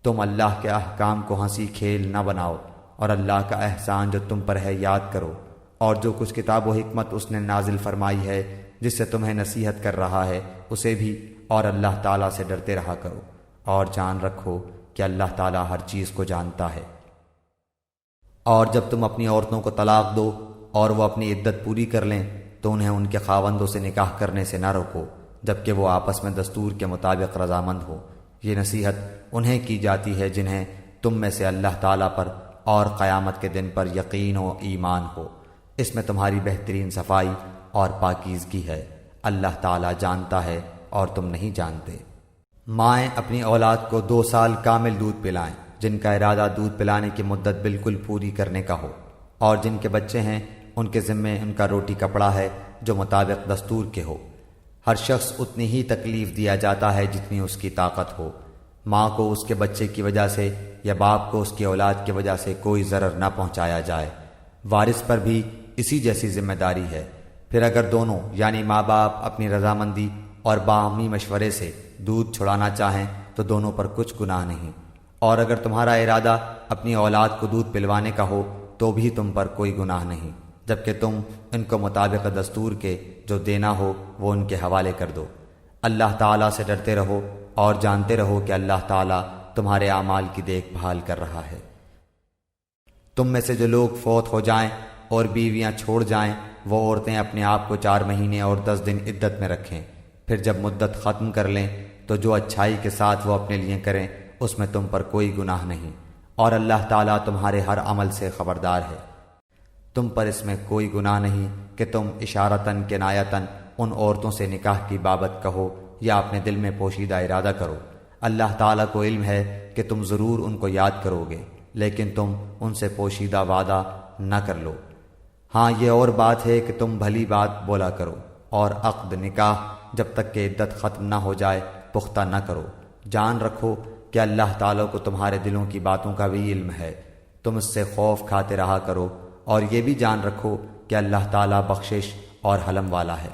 تم اللہ کے احکام کو ہنسی کھیل نہ بناؤ، اور اللہ کا احسان جو تم پر ہے یاد کرو، اور جو کچھ کتاب و حکمت اس نے نازل فرمائی ہے جس سے تمہیں نصیحت کر رہا ہے اسے بھی، اور اللہ تعالیٰ سے ڈرتے رہا کرو، اور جان رکھو کہ اللہ تعالیٰ ہر چیز کو جانتا ہے۔ اور جب تم اپنی عورتوں کو طلاق دو اور وہ اپنی عدت پوری کر لیں تو انہیں ان کے خاوندوں سے نکاح کرنے سے نہ روکو جبکہ وہ آپس میں دستور کے مطابق رضامند ہو۔ یہ نصیحت انہیں کی جاتی ہے جنہیں تم میں سے اللہ تعالیٰ پر اور قیامت کے دن پر یقین و ایمان ہو، اس میں تمہاری بہترین صفائی اور پاکیزگی ہے، اللہ تعالیٰ جانتا ہے اور تم نہیں جانتے۔ مائیں اپنی اولاد کو 2 سال کامل دودھ پلائیں جن کا ارادہ دودھ پلانے کی مدت بالکل پوری کرنے کا ہو، اور جن کے بچے ہیں ان کے ذمے ان کا روٹی کپڑا ہے جو مطابق دستور کے ہو۔ ہر شخص اتنی ہی تکلیف دیا جاتا ہے جتنی اس کی طاقت ہو۔ ماں کو اس کے بچے کی وجہ سے یا باپ کو اس کی اولاد کی وجہ سے کوئی ضرر نہ پہنچایا جائے، وارث پر بھی اسی جیسی ذمہ داری ہے۔ پھر اگر دونوں یعنی ماں باپ اپنی رضامندی اور باہمی مشورے سے دودھ چھڑانا چاہیں تو دونوں پر کچھ گناہ نہیں، اور اگر تمہارا ارادہ اپنی اولاد کو دودھ پلوانے کا ہو تو بھی تم پر کوئی گناہ نہیں، جبکہ تم ان کو مطابق دستور کے جو دینا ہو وہ ان کے حوالے کر دو۔ اللہ تعالیٰ سے ڈرتے رہو اور جانتے رہو کہ اللہ تعالیٰ تمہارے اعمال کی دیکھ بھال کر رہا ہے۔ تم میں سے جو لوگ فوت ہو جائیں اور بیویاں چھوڑ جائیں وہ عورتیں اپنے آپ کو 4 مہینے اور 10 دن عدت میں رکھیں، پھر جب مدت ختم کر لیں تو جو اچھائی کے ساتھ وہ اپنے لیے کریں اس میں تم پر کوئی گناہ نہیں، اور اللہ تعالیٰ تمہارے ہر عمل سے خبردار ہے۔ تم پر اس میں کوئی گناہ نہیں کہ تم اشارتاً کنایتاً ان عورتوں سے نکاح کی بابت کہو یا اپنے دل میں پوشیدہ ارادہ کرو۔ اللہ تعالیٰ کو علم ہے کہ تم ضرور ان کو یاد کرو گے، لیکن تم ان سے پوشیدہ وعدہ نہ کر لو۔ ہاں یہ اور بات ہے کہ تم بھلی بات بولا کرو، اور عقد نکاح جب تک کہ عدت ختم نہ ہو جائے پختہ نہ کرو۔ جان رکھو کہ اللہ تعالیٰ کو تمہارے دلوں کی باتوں کا بھی علم ہے، تم اس سے خوف کھاتے رہا کرو، اور یہ بھی جان رکھو کہ اللہ تعالیٰ بخشش اور حلم والا ہے۔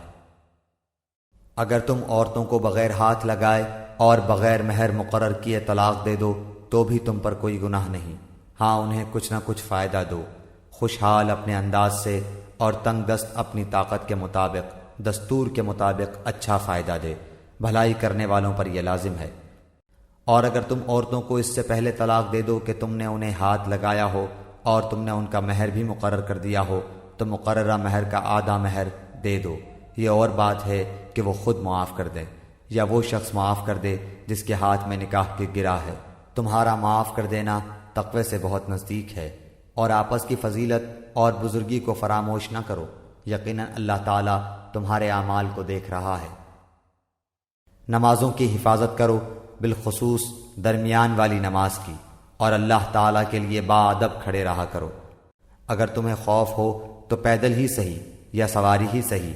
اگر تم عورتوں کو بغیر ہاتھ لگائے اور بغیر مہر مقرر کیے طلاق دے دو تو بھی تم پر کوئی گناہ نہیں، ہاں انہیں کچھ نہ کچھ فائدہ دو، خوشحال اپنے انداز سے اور تنگ دست اپنی طاقت کے مطابق دستور کے مطابق اچھا فائدہ دے، بھلائی کرنے والوں پر یہ لازم ہے۔ اور اگر تم عورتوں کو اس سے پہلے طلاق دے دو کہ تم نے انہیں ہاتھ لگایا ہو اور تم نے ان کا مہر بھی مقرر کر دیا ہو تو مقررہ مہر کا آدھا مہر دے دو۔ یہ اور بات ہے کہ وہ خود معاف کر دے یا وہ شخص معاف کر دے جس کے ہاتھ میں نکاح کی گرہ ہے۔ تمہارا معاف کر دینا تقوی سے بہت نزدیک ہے، اور آپس کی فضیلت اور بزرگی کو فراموش نہ کرو، یقیناً اللہ تعالیٰ تمہارے اعمال کو دیکھ رہا ہے۔ نمازوں کی حفاظت کرو، بالخصوص درمیان والی نماز کی، اور اللہ تعالیٰ کے لیے باادب کھڑے رہا کرو۔ اگر تمہیں خوف ہو تو پیدل ہی صحیح یا سواری ہی صحیح،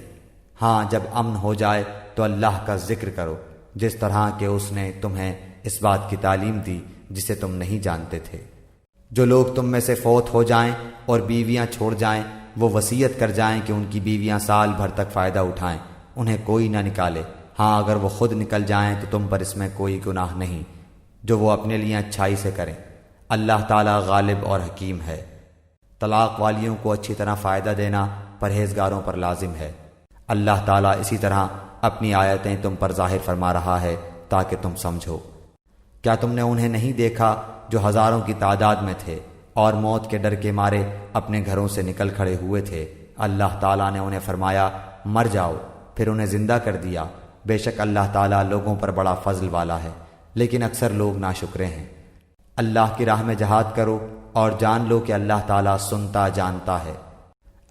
ہاں جب امن ہو جائے تو اللہ کا ذکر کرو جس طرح کہ اس نے تمہیں اس بات کی تعلیم دی جسے تم نہیں جانتے تھے۔ جو لوگ تم میں سے فوت ہو جائیں اور بیویاں چھوڑ جائیں وہ وصیت کر جائیں کہ ان کی بیویاں سال بھر تک فائدہ اٹھائیں، انہیں کوئی نہ نکالے، ہاں اگر وہ خود نکل جائیں تو تم پر اس میں کوئی گناہ نہیں، جو وہ اپنے لیے اچھائی سے کریں۔ اللہ تعالیٰ غالب اور حکیم ہے۔ طلاق والیوں کو اچھی طرح فائدہ دینا پرہیزگاروں پر لازم ہے۔ اللہ تعالیٰ اسی طرح اپنی آیتیں تم پر ظاہر فرما رہا ہے تاکہ تم سمجھو۔ کیا تم نے انہیں نہیں دیکھا جو ہزاروں کی تعداد میں تھے اور موت کے ڈر کے مارے اپنے گھروں سے نکل کھڑے ہوئے تھے؟ اللہ تعالیٰ نے انہیں فرمایا مر جاؤ، پھر انہیں زندہ کر دیا۔ بے شک اللہ تعالیٰ لوگوں پر بڑا فضل والا ہے، لیکن اکثر لوگ ناشکرے ہیں۔ اللہ کی راہ میں جہاد کرو اور جان لو کہ اللہ تعالیٰ سنتا جانتا ہے۔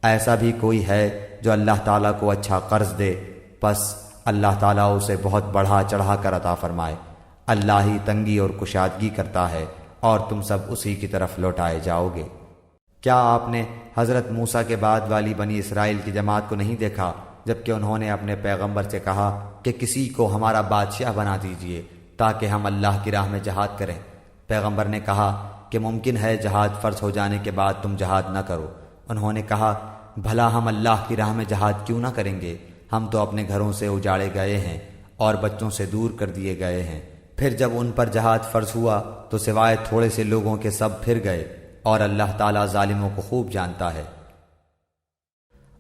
ایسا بھی کوئی ہے جو اللہ تعالیٰ کو اچھا قرض دے، پس اللہ تعالیٰ اسے بہت بڑھا چڑھا کر عطا فرمائے۔ اللہ ہی تنگی اور کشادگی کرتا ہے اور تم سب اسی کی طرف لوٹائے جاؤ گے۔ کیا آپ نے حضرت موسیٰ کے بعد والی بنی اسرائیل کی جماعت کو نہیں دیکھا جبکہ انہوں نے اپنے پیغمبر سے کہا کہ کسی کو ہمارا بادشاہ بنا دیجئے تاکہ ہم اللہ کی راہ میں جہاد کریں؟ پیغمبر نے کہا کہ ممکن ہے جہاد فرض ہو جانے کے بعد تم جہاد نہ کرو۔ انہوں نے کہا بھلا ہم اللہ کی راہ میں جہاد کیوں نہ کریں گے؟ ہم تو اپنے گھروں سے اجاڑے گئے ہیں اور بچوں سے دور کر دیے گئے ہیں۔ پھر جب ان پر جہاد فرض ہوا تو سوائے تھوڑے سے لوگوں کے سب پھر گئے، اور اللہ تعالیٰ ظالموں کو خوب جانتا ہے۔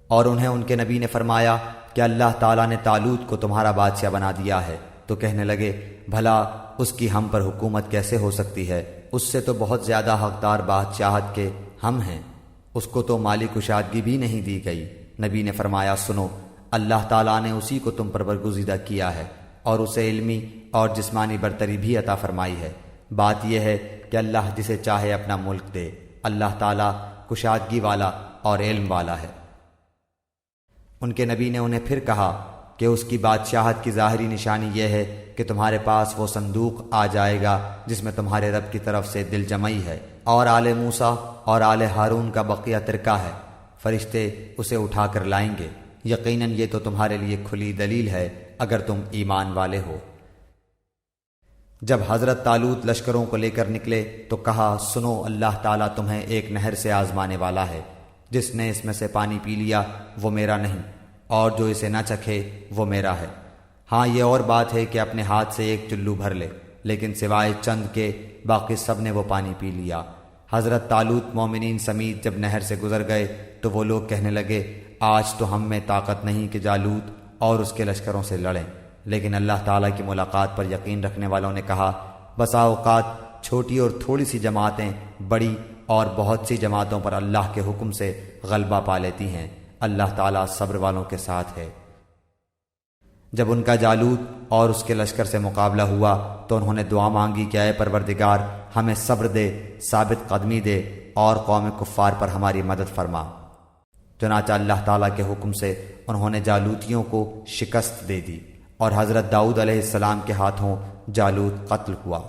اور انہیں ان کے نبی نے فرمایا کہ اللہ تعالیٰ نے طالوت کو تمہارا بادشاہ بنا دیا ہے، تو کہنے لگے بھلا اس کی ہم پر حکومت کیسے ہو سکتی ہے؟ اس سے تو بہت زیادہ حقدار بادشاہت کے ہم ہیں، اس کو تو مالی کشادگی بھی نہیں دی گئی۔ نبی نے فرمایا سنو، اللہ تعالیٰ نے اسی کو تم پر برگزیدہ کیا ہے اور اسے علمی اور جسمانی برتری بھی عطا فرمائی ہے۔ بات یہ ہے کہ اللہ جسے چاہے اپنا ملک دے، اللہ تعالیٰ کشادگی والا اور علم والا ہے۔ ان کے نبی نے انہیں پھر کہا کہ اس کی بادشاہت کی ظاہری نشانی یہ ہے کہ تمہارے پاس وہ صندوق آ جائے گا جس میں تمہارے رب کی طرف سے دل جمعی ہے، اور آل موسیٰ اور آل ہارون کا بقیہ ترکہ ہے۔ فرشتے اسے اٹھا کر لائیں گے۔ یقیناً یہ تو تمہارے لیے کھلی دلیل ہے اگر تم ایمان والے ہو۔ جب حضرت طالوت لشکروں کو لے کر نکلے تو کہا سنو، اللہ تعالیٰ تمہیں ایک نہر سے آزمانے والا ہے، جس نے اس میں سے پانی پی لیا وہ میرا نہیں، اور جو اسے نہ چکھے وہ میرا ہے۔ ہاں یہ اور بات ہے کہ اپنے ہاتھ سے ایک چلو بھر لے، لیکن سوائے چند کے باقی سب نے وہ پانی پی لیا۔ حضرت طالوت مومنین سمیت جب نہر سے گزر گئے تو وہ لوگ کہنے لگے آج تو ہم میں طاقت نہیں کہ جالوت اور اس کے لشکروں سے لڑیں۔ لیکن اللہ تعالیٰ کی ملاقات پر یقین رکھنے والوں نے کہا بسا اوقات چھوٹی اور تھوڑی سی جماعتیں بڑی اور بہت سی جماعتوں پر اللہ کے حکم سے غلبہ پا لیتی ہیں۔ اللہ تعالیٰ صبر والوں کے ساتھ ہے۔ جب ان کا جالوت اور اس کے لشکر سے مقابلہ ہوا تو انہوں نے دعا مانگی کہ اے پروردگار ہمیں صبر دے، ثابت قدمی دے اور قوم کفار پر ہماری مدد فرما۔ چنانچہ اللہ تعالیٰ کے حکم سے انہوں نے جالوتیوں کو شکست دے دی اور حضرت داؤد علیہ السلام کے ہاتھوں جالوت قتل ہوا۔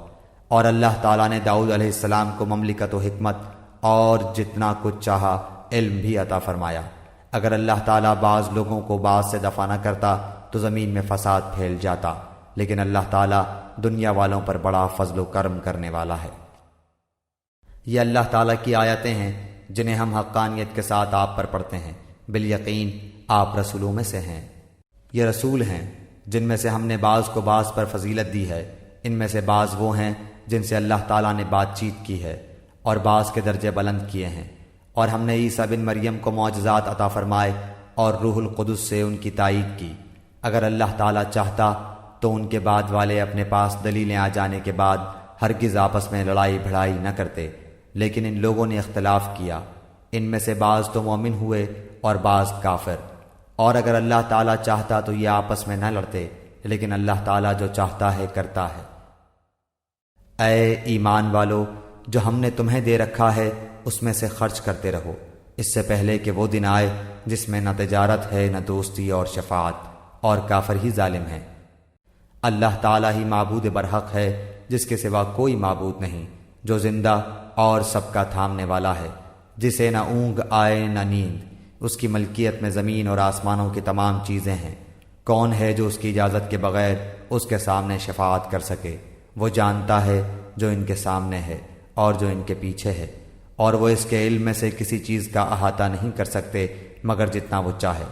اور اللہ تعالیٰ نے داؤد علیہ السلام کو مملکت و حکمت اور جتنا کچھ چاہا علم بھی عطا فرمایا۔ اگر اللہ تعالیٰ بعض لوگوں کو بعض سے دفع نہ کرتا تو زمین میں فساد پھیل جاتا، لیکن اللہ تعالیٰ دنیا والوں پر بڑا فضل و کرم کرنے والا ہے۔ یہ اللہ تعالیٰ کی آیتیں ہیں جنہیں ہم حقانیت کے ساتھ آپ پر پڑھتے ہیں۔ بالیقین آپ رسولوں میں سے ہیں۔ یہ رسول ہیں جن میں سے ہم نے بعض کو بعض پر فضیلت دی ہے۔ ان میں سے بعض وہ ہیں جن سے اللہ تعالیٰ نے بات چیت کی ہے اور بعض کے درجے بلند کیے ہیں۔ اور ہم نے عیسیٰ بن مریم کو معجزات عطا فرمائے اور روح القدس سے ان کی تائید کی۔ اگر اللہ تعالیٰ چاہتا تو ان کے بعد والے اپنے پاس دلیلیں آ جانے کے بعد ہرگز آپس میں لڑائی بھڑائی نہ کرتے، لیکن ان لوگوں نے اختلاف کیا۔ ان میں سے بعض تو مومن ہوئے اور بعض کافر۔ اور اگر اللہ تعالیٰ چاہتا تو یہ آپس میں نہ لڑتے، لیکن اللہ تعالیٰ جو چاہتا ہے کرتا ہے۔ اے ایمان والو، جو ہم نے تمہیں دے رکھا ہے اس میں سے خرچ کرتے رہو، اس سے پہلے کہ وہ دن آئے جس میں نہ تجارت ہے نہ دوستی اور شفاعت، اور کافر ہی ظالم ہیں۔ اللہ تعالیٰ ہی معبود برحق ہے جس کے سوا کوئی معبود نہیں، جو زندہ اور سب کا تھامنے والا ہے، جسے نہ اونگ آئے نہ نیند۔ اس کی ملکیت میں زمین اور آسمانوں کی تمام چیزیں ہیں۔ کون ہے جو اس کی اجازت کے بغیر اس کے سامنے شفاعت کر سکے؟ وہ جانتا ہے جو ان کے سامنے ہے اور جو ان کے پیچھے ہے، اور وہ اس کے علم میں سے کسی چیز کا احاطہ نہیں کر سکتے مگر جتنا وہ چاہے۔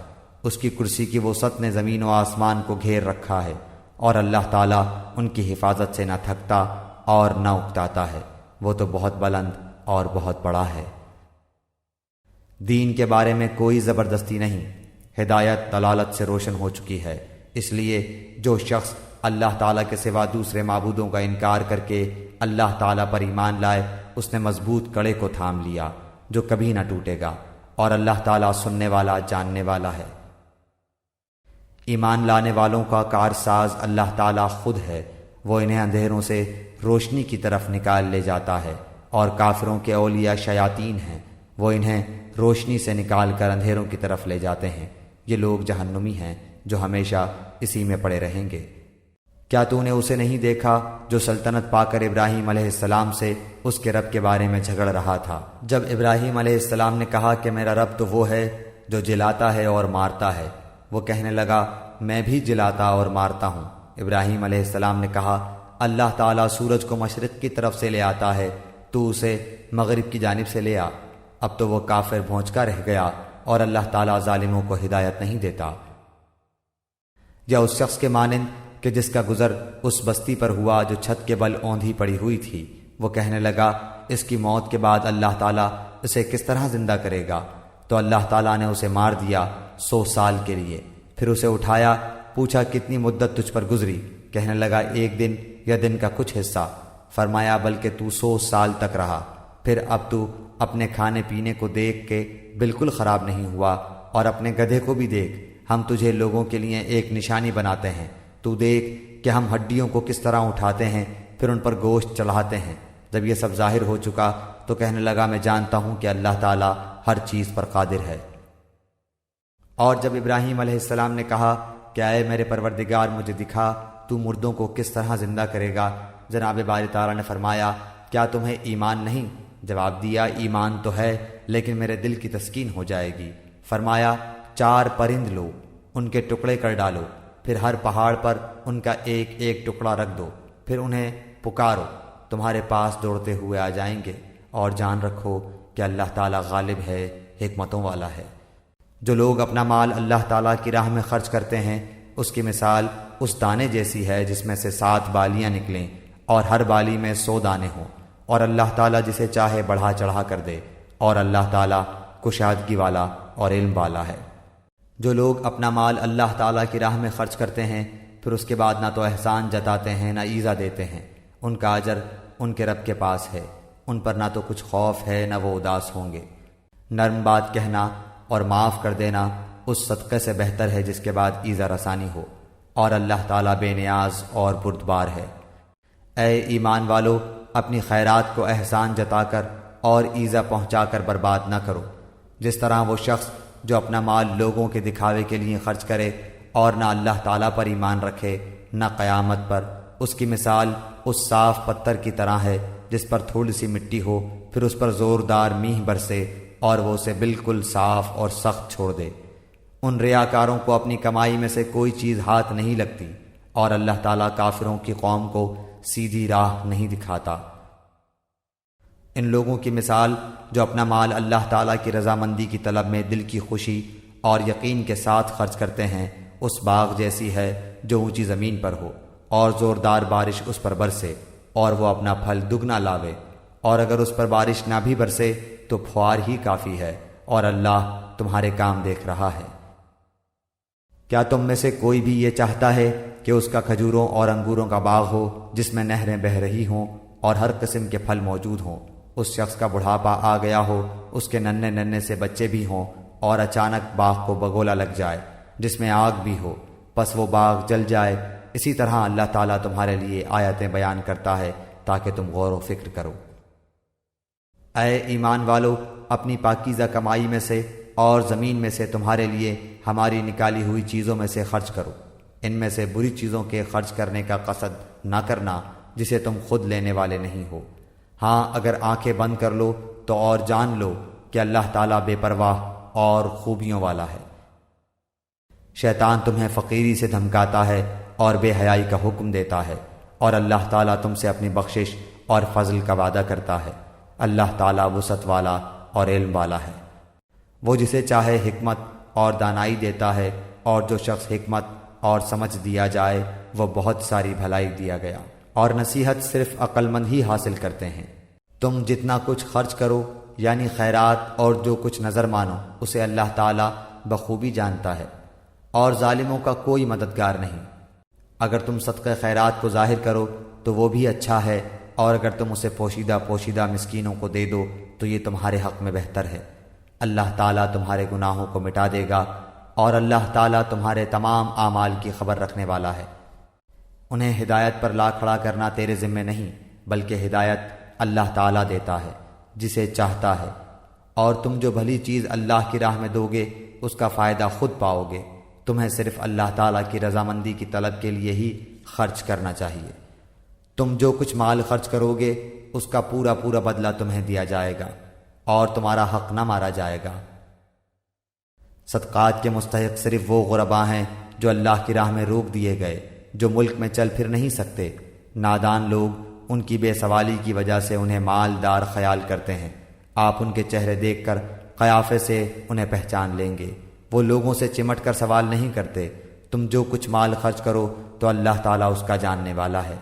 اس کی کرسی کی وسعت نے زمین و آسمان کو گھیر رکھا ہے، اور اللہ تعالیٰ ان کی حفاظت سے نہ تھکتا اور نہ اکتاتا ہے۔ وہ تو بہت بلند اور بہت بڑا ہے۔ دین کے بارے میں کوئی زبردستی نہیں، ہدایت دلالت سے روشن ہو چکی ہے، اس لیے جو شخص اللہ تعالیٰ کے سوا دوسرے معبودوں کا انکار کر کے اللہ تعالیٰ پر ایمان لائے، اس نے مضبوط کڑے کو تھام لیا جو کبھی نہ ٹوٹے گا، اور اللہ تعالیٰ سننے والا جاننے والا ہے۔ ایمان لانے والوں کا کارساز اللہ تعالیٰ خود ہے، وہ انہیں اندھیروں سے روشنی کی طرف نکال لے جاتا ہے، اور کافروں کے اولیاء شیاطین ہیں، وہ انہیں روشنی سے نکال کر اندھیروں کی طرف لے جاتے ہیں۔ یہ لوگ جہنمی ہیں جو ہمیشہ اسی میں پڑے رہیں گے۔ کیا تو نے اسے نہیں دیکھا جو سلطنت پا کر ابراہیم علیہ السلام سے اس کے رب کے بارے میں جھگڑ رہا تھا؟ جب ابراہیم علیہ السلام نے کہا کہ میرا رب تو وہ ہے جو جلاتا ہے اور مارتا ہے، وہ کہنے لگا میں بھی جلاتا اور مارتا ہوں۔ ابراہیم علیہ السلام نے کہا اللہ تعالیٰ سورج کو مشرق کی طرف سے لے آتا ہے، تو اسے مغرب کی جانب سے لے آ۔ اب تو وہ کافر بھونچکا رہ گیا، اور اللہ تعالیٰ ظالموں کو ہدایت نہیں دیتا۔ یا اس شخص کے مانند کہ جس کا گزر اس بستی پر ہوا جو چھت کے بل اوندھی پڑی ہوئی تھی، وہ کہنے لگا اس کی موت کے بعد اللہ تعالیٰ اسے کس طرح زندہ کرے گا؟ تو اللہ تعالیٰ نے اسے مار دیا 100 سال کے لیے، پھر اسے اٹھایا، پوچھا کتنی مدت تجھ پر گزری؟ کہنے لگا 1 دن یا دن کا کچھ حصہ۔ فرمایا بلکہ تو 100 سال تک رہا، پھر اب تو اپنے کھانے پینے کو دیکھ کے بالکل خراب نہیں ہوا، اور اپنے گدھے کو بھی دیکھ، ہم تجھے لوگوں کے لیے ایک نشانی بناتے ہیں، تو دیکھ کہ ہم ہڈیوں کو کس طرح اٹھاتے ہیں، پھر ان پر گوشت چڑھاتے ہیں۔ جب یہ سب ظاہر ہو چکا تو کہنے لگا میں جانتا ہوں کہ اللہ تعالیٰ ہر چیز پر قادر ہے۔ اور جب ابراہیم علیہ السلام نے کہا کہ اے میرے پروردگار مجھے دکھا تو مردوں کو کس طرح زندہ کرے گا، جناب باری تعالیٰ نے فرمایا کیا تمہیں ایمان نہیں؟ جواب دیا ایمان تو ہے لیکن میرے دل کی تسکین ہو جائے گی۔ فرمایا 4 پرند لو، ان کے ٹکڑے کر ڈالو، پھر ہر پہاڑ پر ان کا ایک ایک ٹکڑا رکھ دو، پھر انہیں پکارو، تمہارے پاس دوڑتے ہوئے آ جائیں گے، اور جان رکھو کہ اللہ تعالیٰ غالب ہے، حکمتوں والا ہے۔ جو لوگ اپنا مال اللہ تعالیٰ کی راہ میں خرچ کرتے ہیں، اس کی مثال اس دانے جیسی ہے جس میں سے 7 بالیاں نکلیں اور ہر بالی میں 100 دانے ہوں، اور اللہ تعالیٰ جسے چاہے بڑھا چڑھا کر دے، اور اللہ تعالیٰ کشادگی والا اور علم والا ہے۔ جو لوگ اپنا مال اللہ تعالیٰ کی راہ میں خرچ کرتے ہیں، پھر اس کے بعد نہ تو احسان جتاتے ہیں نہ ایذا دیتے ہیں، ان کا اجر ان کے رب کے پاس ہے، ان پر نہ تو کچھ خوف ہے نہ وہ اداس ہوں گے۔ نرم بات کہنا اور معاف کر دینا اس صدقے سے بہتر ہے جس کے بعد ایذا رسانی ہو، اور اللہ تعالیٰ بے نیاز اور بردبار ہے۔ اے ایمان والو، اپنی خیرات کو احسان جتا کر اور ایذا پہنچا کر برباد نہ کرو، جس طرح وہ شخص جو اپنا مال لوگوں کے دکھاوے کے لیے خرچ کرے اور نہ اللہ تعالیٰ پر ایمان رکھے نہ قیامت پر، اس کی مثال اس صاف پتھر کی طرح ہے جس پر تھوڑی سی مٹی ہو، پھر اس پر زوردار میںہ برسے اور وہ اسے بالکل صاف اور سخت چھوڑ دے۔ ان ریاکاروں کو اپنی کمائی میں سے کوئی چیز ہاتھ نہیں لگتی، اور اللہ تعالیٰ کافروں کی قوم کو سیدھی راہ نہیں دکھاتا۔ ان لوگوں کی مثال جو اپنا مال اللہ تعالیٰ کی رضامندی کی طلب میں دل کی خوشی اور یقین کے ساتھ خرچ کرتے ہیں، اس باغ جیسی ہے جو اونچی زمین پر ہو اور زوردار بارش اس پر برسے اور وہ اپنا پھل دگنا لاوے، اور اگر اس پر بارش نہ بھی برسے تو پھوار ہی کافی ہے، اور اللہ تمہارے کام دیکھ رہا ہے۔ کیا تم میں سے کوئی بھی یہ چاہتا ہے کہ اس کا کھجوروں اور انگوروں کا باغ ہو جس میں نہریں بہہ رہی ہوں اور ہر قسم کے پھل موجود ہوں؟ اس شخص کا بڑھاپا آ گیا ہو، اس کے ننھے ننھے سے بچے بھی ہوں، اور اچانک باغ کو بگولا لگ جائے جس میں آگ بھی ہو، پس وہ باغ جل جائے۔ اسی طرح اللہ تعالیٰ تمہارے لیے آیتیں بیان کرتا ہے تاکہ تم غور و فکر کرو۔ اے ایمان والو، اپنی پاکیزہ کمائی میں سے اور زمین میں سے تمہارے لیے ہماری نکالی ہوئی چیزوں میں سے خرچ کرو، ان میں سے بری چیزوں کے خرچ کرنے کا قصد نہ کرنا جسے تم خود لینے والے نہیں ہو۔ ہاں اگر آنکھیں بند کر لو تو اور جان لو کہ اللہ تعالیٰ بے پرواہ اور خوبیوں والا ہے۔ شیطان تمہیں فقیری سے دھمکاتا ہے اور بے حیائی کا حکم دیتا ہے، اور اللہ تعالیٰ تم سے اپنی بخشش اور فضل کا وعدہ کرتا ہے۔ اللہ تعالیٰ وسعت والا اور علم والا ہے۔ وہ جسے چاہے حکمت اور دانائی دیتا ہے، اور جو شخص حکمت اور سمجھ دیا جائے وہ بہت ساری بھلائی دیا گیا، اور نصیحت صرف عقل مند ہی حاصل کرتے ہیں۔ تم جتنا کچھ خرچ کرو یعنی خیرات اور جو کچھ نظر مانو اسے اللہ تعالیٰ بخوبی جانتا ہے، اور ظالموں کا کوئی مددگار نہیں۔ اگر تم صدقہ خیرات کو ظاہر کرو تو وہ بھی اچھا ہے، اور اگر تم اسے پوشیدہ پوشیدہ مسکینوں کو دے دو تو یہ تمہارے حق میں بہتر ہے۔ اللہ تعالیٰ تمہارے گناہوں کو مٹا دے گا، اور اللہ تعالیٰ تمہارے تمام اعمال کی خبر رکھنے والا ہے۔ انہیں ہدایت پر لا کھڑا کرنا تیرے ذمہ نہیں، بلکہ ہدایت اللہ تعالیٰ دیتا ہے جسے چاہتا ہے، اور تم جو بھلی چیز اللہ کی راہ میں دو گے اس کا فائدہ خود پاؤ گے۔ تمہیں صرف اللہ تعالیٰ کی رضامندی کی طلب کے لیے ہی خرچ کرنا چاہیے۔ تم جو کچھ مال خرچ کرو گے اس کا پورا پورا بدلہ تمہیں دیا جائے گا، اور تمہارا حق نہ مارا جائے گا۔ صدقات کے مستحق صرف وہ غرباء ہیں جو اللہ کی راہ میں روک دیے گئے، جو ملک میں چل پھر نہیں سکتے۔ نادان لوگ ان کی بے سوالی کی وجہ سے انہیں مالدار خیال کرتے ہیں۔ آپ ان کے چہرے دیکھ کر قیافے سے انہیں پہچان لیں گے۔ وہ لوگوں سے چمٹ کر سوال نہیں کرتے۔ تم جو کچھ مال خرچ کرو تو اللہ تعالیٰ اس کا جاننے والا ہے۔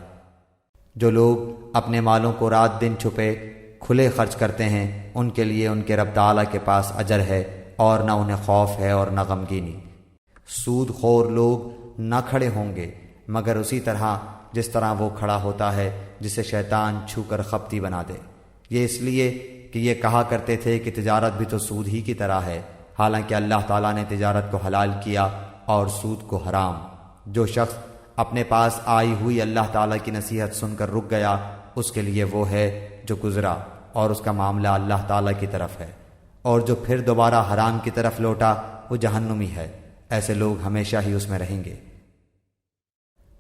جو لوگ اپنے مالوں کو رات دن چھپے کھلے خرچ کرتے ہیں ان کے لیے ان کے رب تعالیٰ کے پاس اجر ہے، اور نہ انہیں خوف ہے اور نہ غمگینی۔ سود خور لوگ نہ کھڑے ہوں گے مگر اسی طرح جس طرح وہ کھڑا ہوتا ہے جسے شیطان چھو کر خپتی بنا دے۔ یہ اس لیے کہ یہ کہا کرتے تھے کہ تجارت بھی تو سود ہی کی طرح ہے، حالانکہ اللہ تعالیٰ نے تجارت کو حلال کیا اور سود کو حرام۔ جو شخص اپنے پاس آئی ہوئی اللہ تعالیٰ کی نصیحت سن کر رک گیا اس کے لیے وہ ہے جو گزرا اور اس کا معاملہ اللہ تعالیٰ کی طرف ہے، اور جو پھر دوبارہ حرام کی طرف لوٹا وہ جہنمی ہے۔ ایسے لوگ ہمیشہ ہی اس میں رہیں گے۔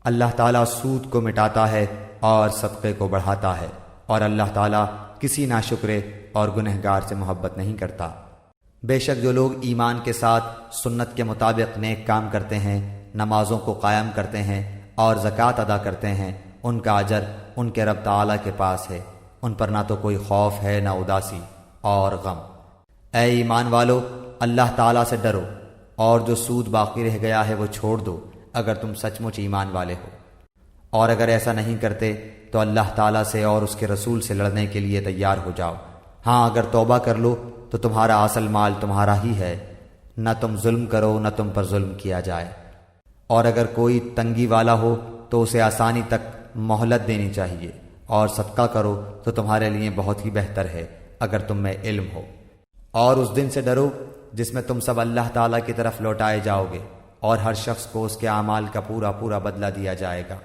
اللہ تعالیٰ سود کو مٹاتا ہے اور صدقے کو بڑھاتا ہے، اور اللہ تعالیٰ کسی ناشکرے اور گنہگار سے محبت نہیں کرتا۔ بے شک جو لوگ ایمان کے ساتھ سنت کے مطابق نیک کام کرتے ہیں، نمازوں کو قائم کرتے ہیں اور زکوٰۃ ادا کرتے ہیں، ان کا اجر ان کے رب تعالیٰ کے پاس ہے۔ ان پر نہ تو کوئی خوف ہے نہ اداسی اور غم۔ اے ایمان والو، اللہ تعالیٰ سے ڈرو، اور جو سود باقی رہ گیا ہے وہ چھوڑ دو اگر تم سچ مچ ایمان والے ہو، اور اگر ایسا نہیں کرتے تو اللہ تعالیٰ سے اور اس کے رسول سے لڑنے کے لیے تیار ہو جاؤ۔ ہاں اگر توبہ کر لو تو تمہارا اصل مال تمہارا ہی ہے، نہ تم ظلم کرو نہ تم پر ظلم کیا جائے۔ اور اگر کوئی تنگی والا ہو تو اسے آسانی تک مہلت دینی چاہیے، اور صدقہ کرو تو تمہارے لیے بہت ہی بہتر ہے اگر تم میں علم ہو۔ اور اس دن سے ڈرو جس میں تم سب اللہ تعالیٰ کی طرف لوٹائے جاؤ گے، اور ہر شخص کو اس کے اعمال کا پورا پورا بدلہ دیا جائے گا،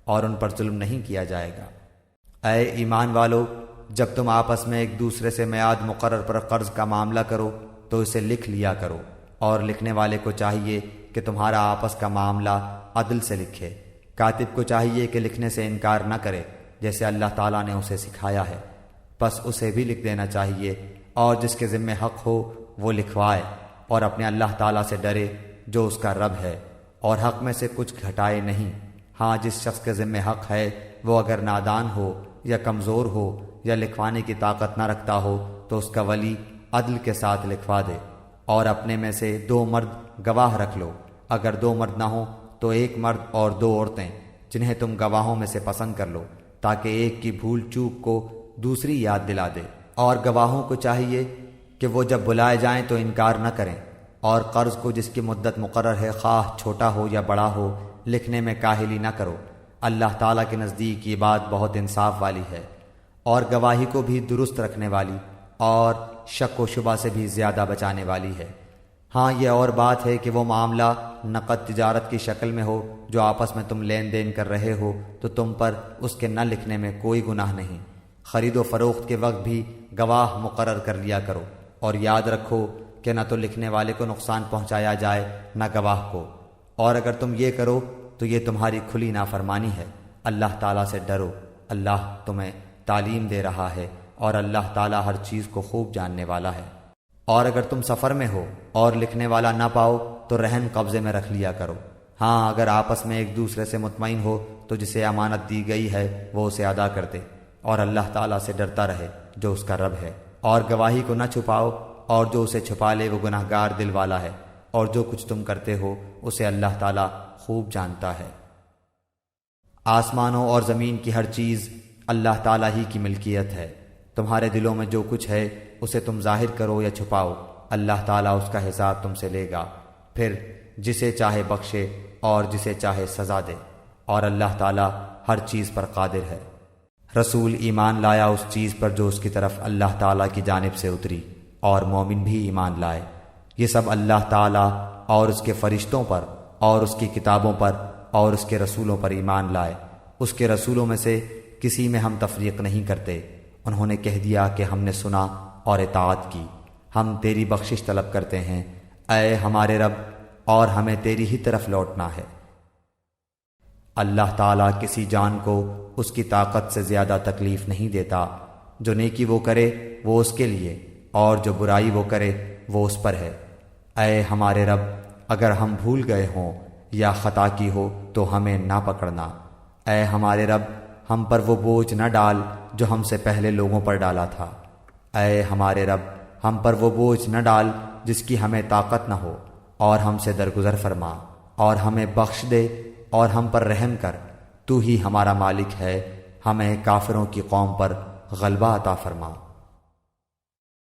اور ان پر ظلم نہیں کیا جائے گا۔ اے ایمان والو، جب تم آپس میں ایک دوسرے سے میعاد مقرر پر قرض کا معاملہ کرو تو اسے لکھ لیا کرو، اور لکھنے والے کو چاہیے کہ تمہارا آپس کا معاملہ عدل سے لکھے۔ کاتب کو چاہیے کہ لکھنے سے انکار نہ کرے جیسے اللہ تعالیٰ نے اسے سکھایا ہے، پس اسے بھی لکھ دینا چاہیے، اور جس کے ذمہ حق ہو وہ لکھوائے، اور اپنے اللہ تعالیٰ سے ڈرے جو اس کا رب ہے، اور حق میں سے کچھ گھٹائے نہیں۔ ہاں جس شخص کے ذمہ حق ہے وہ اگر نادان ہو یا کمزور ہو یا لکھوانے کی طاقت نہ رکھتا ہو تو اس کا ولی عدل کے ساتھ لکھوا دے، اور اپنے میں سے 2 مرد گواہ رکھ لو۔ اگر 2 مرد نہ ہوں تو 1 مرد اور 2 عورتیں جنہیں تم گواہوں میں سے پسند کر لو، تاکہ ایک کی بھول چوک کو دوسری یاد دلا دے۔ اور گواہوں کو چاہیے کہ وہ جب بلائے جائیں تو انکار نہ کریں، اور قرض کو جس کی مدت مقرر ہے خواہ چھوٹا ہو یا بڑا ہو لکھنے میں کاہلی نہ کرو۔ اللہ تعالیٰ کے نزدیک یہ بات بہت انصاف والی ہے، اور گواہی کو بھی درست رکھنے والی اور شک و شبہ سے بھی زیادہ بچانے والی ہے۔ ہاں یہ اور بات ہے کہ وہ معاملہ نقد تجارت کی شکل میں ہو جو آپس میں تم لین دین کر رہے ہو تو تم پر اس کے نہ لکھنے میں کوئی گناہ نہیں۔ خرید و فروخت کے وقت بھی گواہ مقرر کر لیا کرو، اور یاد رکھو کہ نہ تو لکھنے والے کو نقصان پہنچایا جائے نہ گواہ کو، اور اگر تم یہ کرو تو یہ تمہاری کھلی نافرمانی ہے۔ اللہ تعالیٰ سے ڈرو، اللہ تمہیں تعلیم دے رہا ہے، اور اللہ تعالیٰ ہر چیز کو خوب جاننے والا ہے۔ اور اگر تم سفر میں ہو اور لکھنے والا نہ پاؤ تو رہن قبضے میں رکھ لیا کرو۔ ہاں اگر آپس میں ایک دوسرے سے مطمئن ہو تو جسے امانت دی گئی ہے وہ اسے ادا کر دے، اور اللہ تعالیٰ سے ڈرتا رہے جو اس کا رب ہے۔ اور گواہی کو نہ چھپاؤ، اور جو اسے چھپا لے وہ گناہگار دل والا ہے، اور جو کچھ تم کرتے ہو اسے اللہ تعالیٰ خوب جانتا ہے۔ آسمانوں اور زمین کی ہر چیز اللہ تعالیٰ ہی کی ملکیت ہے۔ تمہارے دلوں میں جو کچھ ہے اسے تم ظاہر کرو یا چھپاؤ، اللہ تعالیٰ اس کا حساب تم سے لے گا، پھر جسے چاہے بخشے اور جسے چاہے سزا دے، اور اللہ تعالیٰ ہر چیز پر قادر ہے۔ رسول ایمان لایا اس چیز پر جو اس کی طرف اللہ تعالیٰ کی جانب سے اتری، اور مومن بھی ایمان لائے۔ یہ سب اللہ تعالیٰ اور اس کے فرشتوں پر اور اس کی کتابوں پر اور اس کے رسولوں پر ایمان لائے۔ اس کے رسولوں میں سے کسی میں ہم تفریق نہیں کرتے۔ انہوں نے کہہ دیا کہ ہم نے سنا اور اطاعت کی، ہم تیری بخشش طلب کرتے ہیں، اے ہمارے رب، اور ہمیں تیری ہی طرف لوٹنا ہے۔ اللہ تعالیٰ کسی جان کو اس کی طاقت سے زیادہ تکلیف نہیں دیتا، جو نیکی وہ کرے وہ اس کے لیے، اور جو برائی وہ کرے وہ اس پر ہے۔ اے ہمارے رب، اگر ہم بھول گئے ہوں یا خطا کی ہو تو ہمیں نہ پکڑنا۔ اے ہمارے رب، ہم پر وہ بوجھ نہ ڈال جو ہم سے پہلے لوگوں پر ڈالا تھا۔ اے ہمارے رب، ہم پر وہ بوجھ نہ ڈال جس کی ہمیں طاقت نہ ہو، اور ہم سے درگزر فرما، اور ہمیں بخش دے اور ہم پر رحم کر۔ تو ہی ہمارا مالک ہے، ہمیں کافروں کی قوم پر غلبہ عطا فرما۔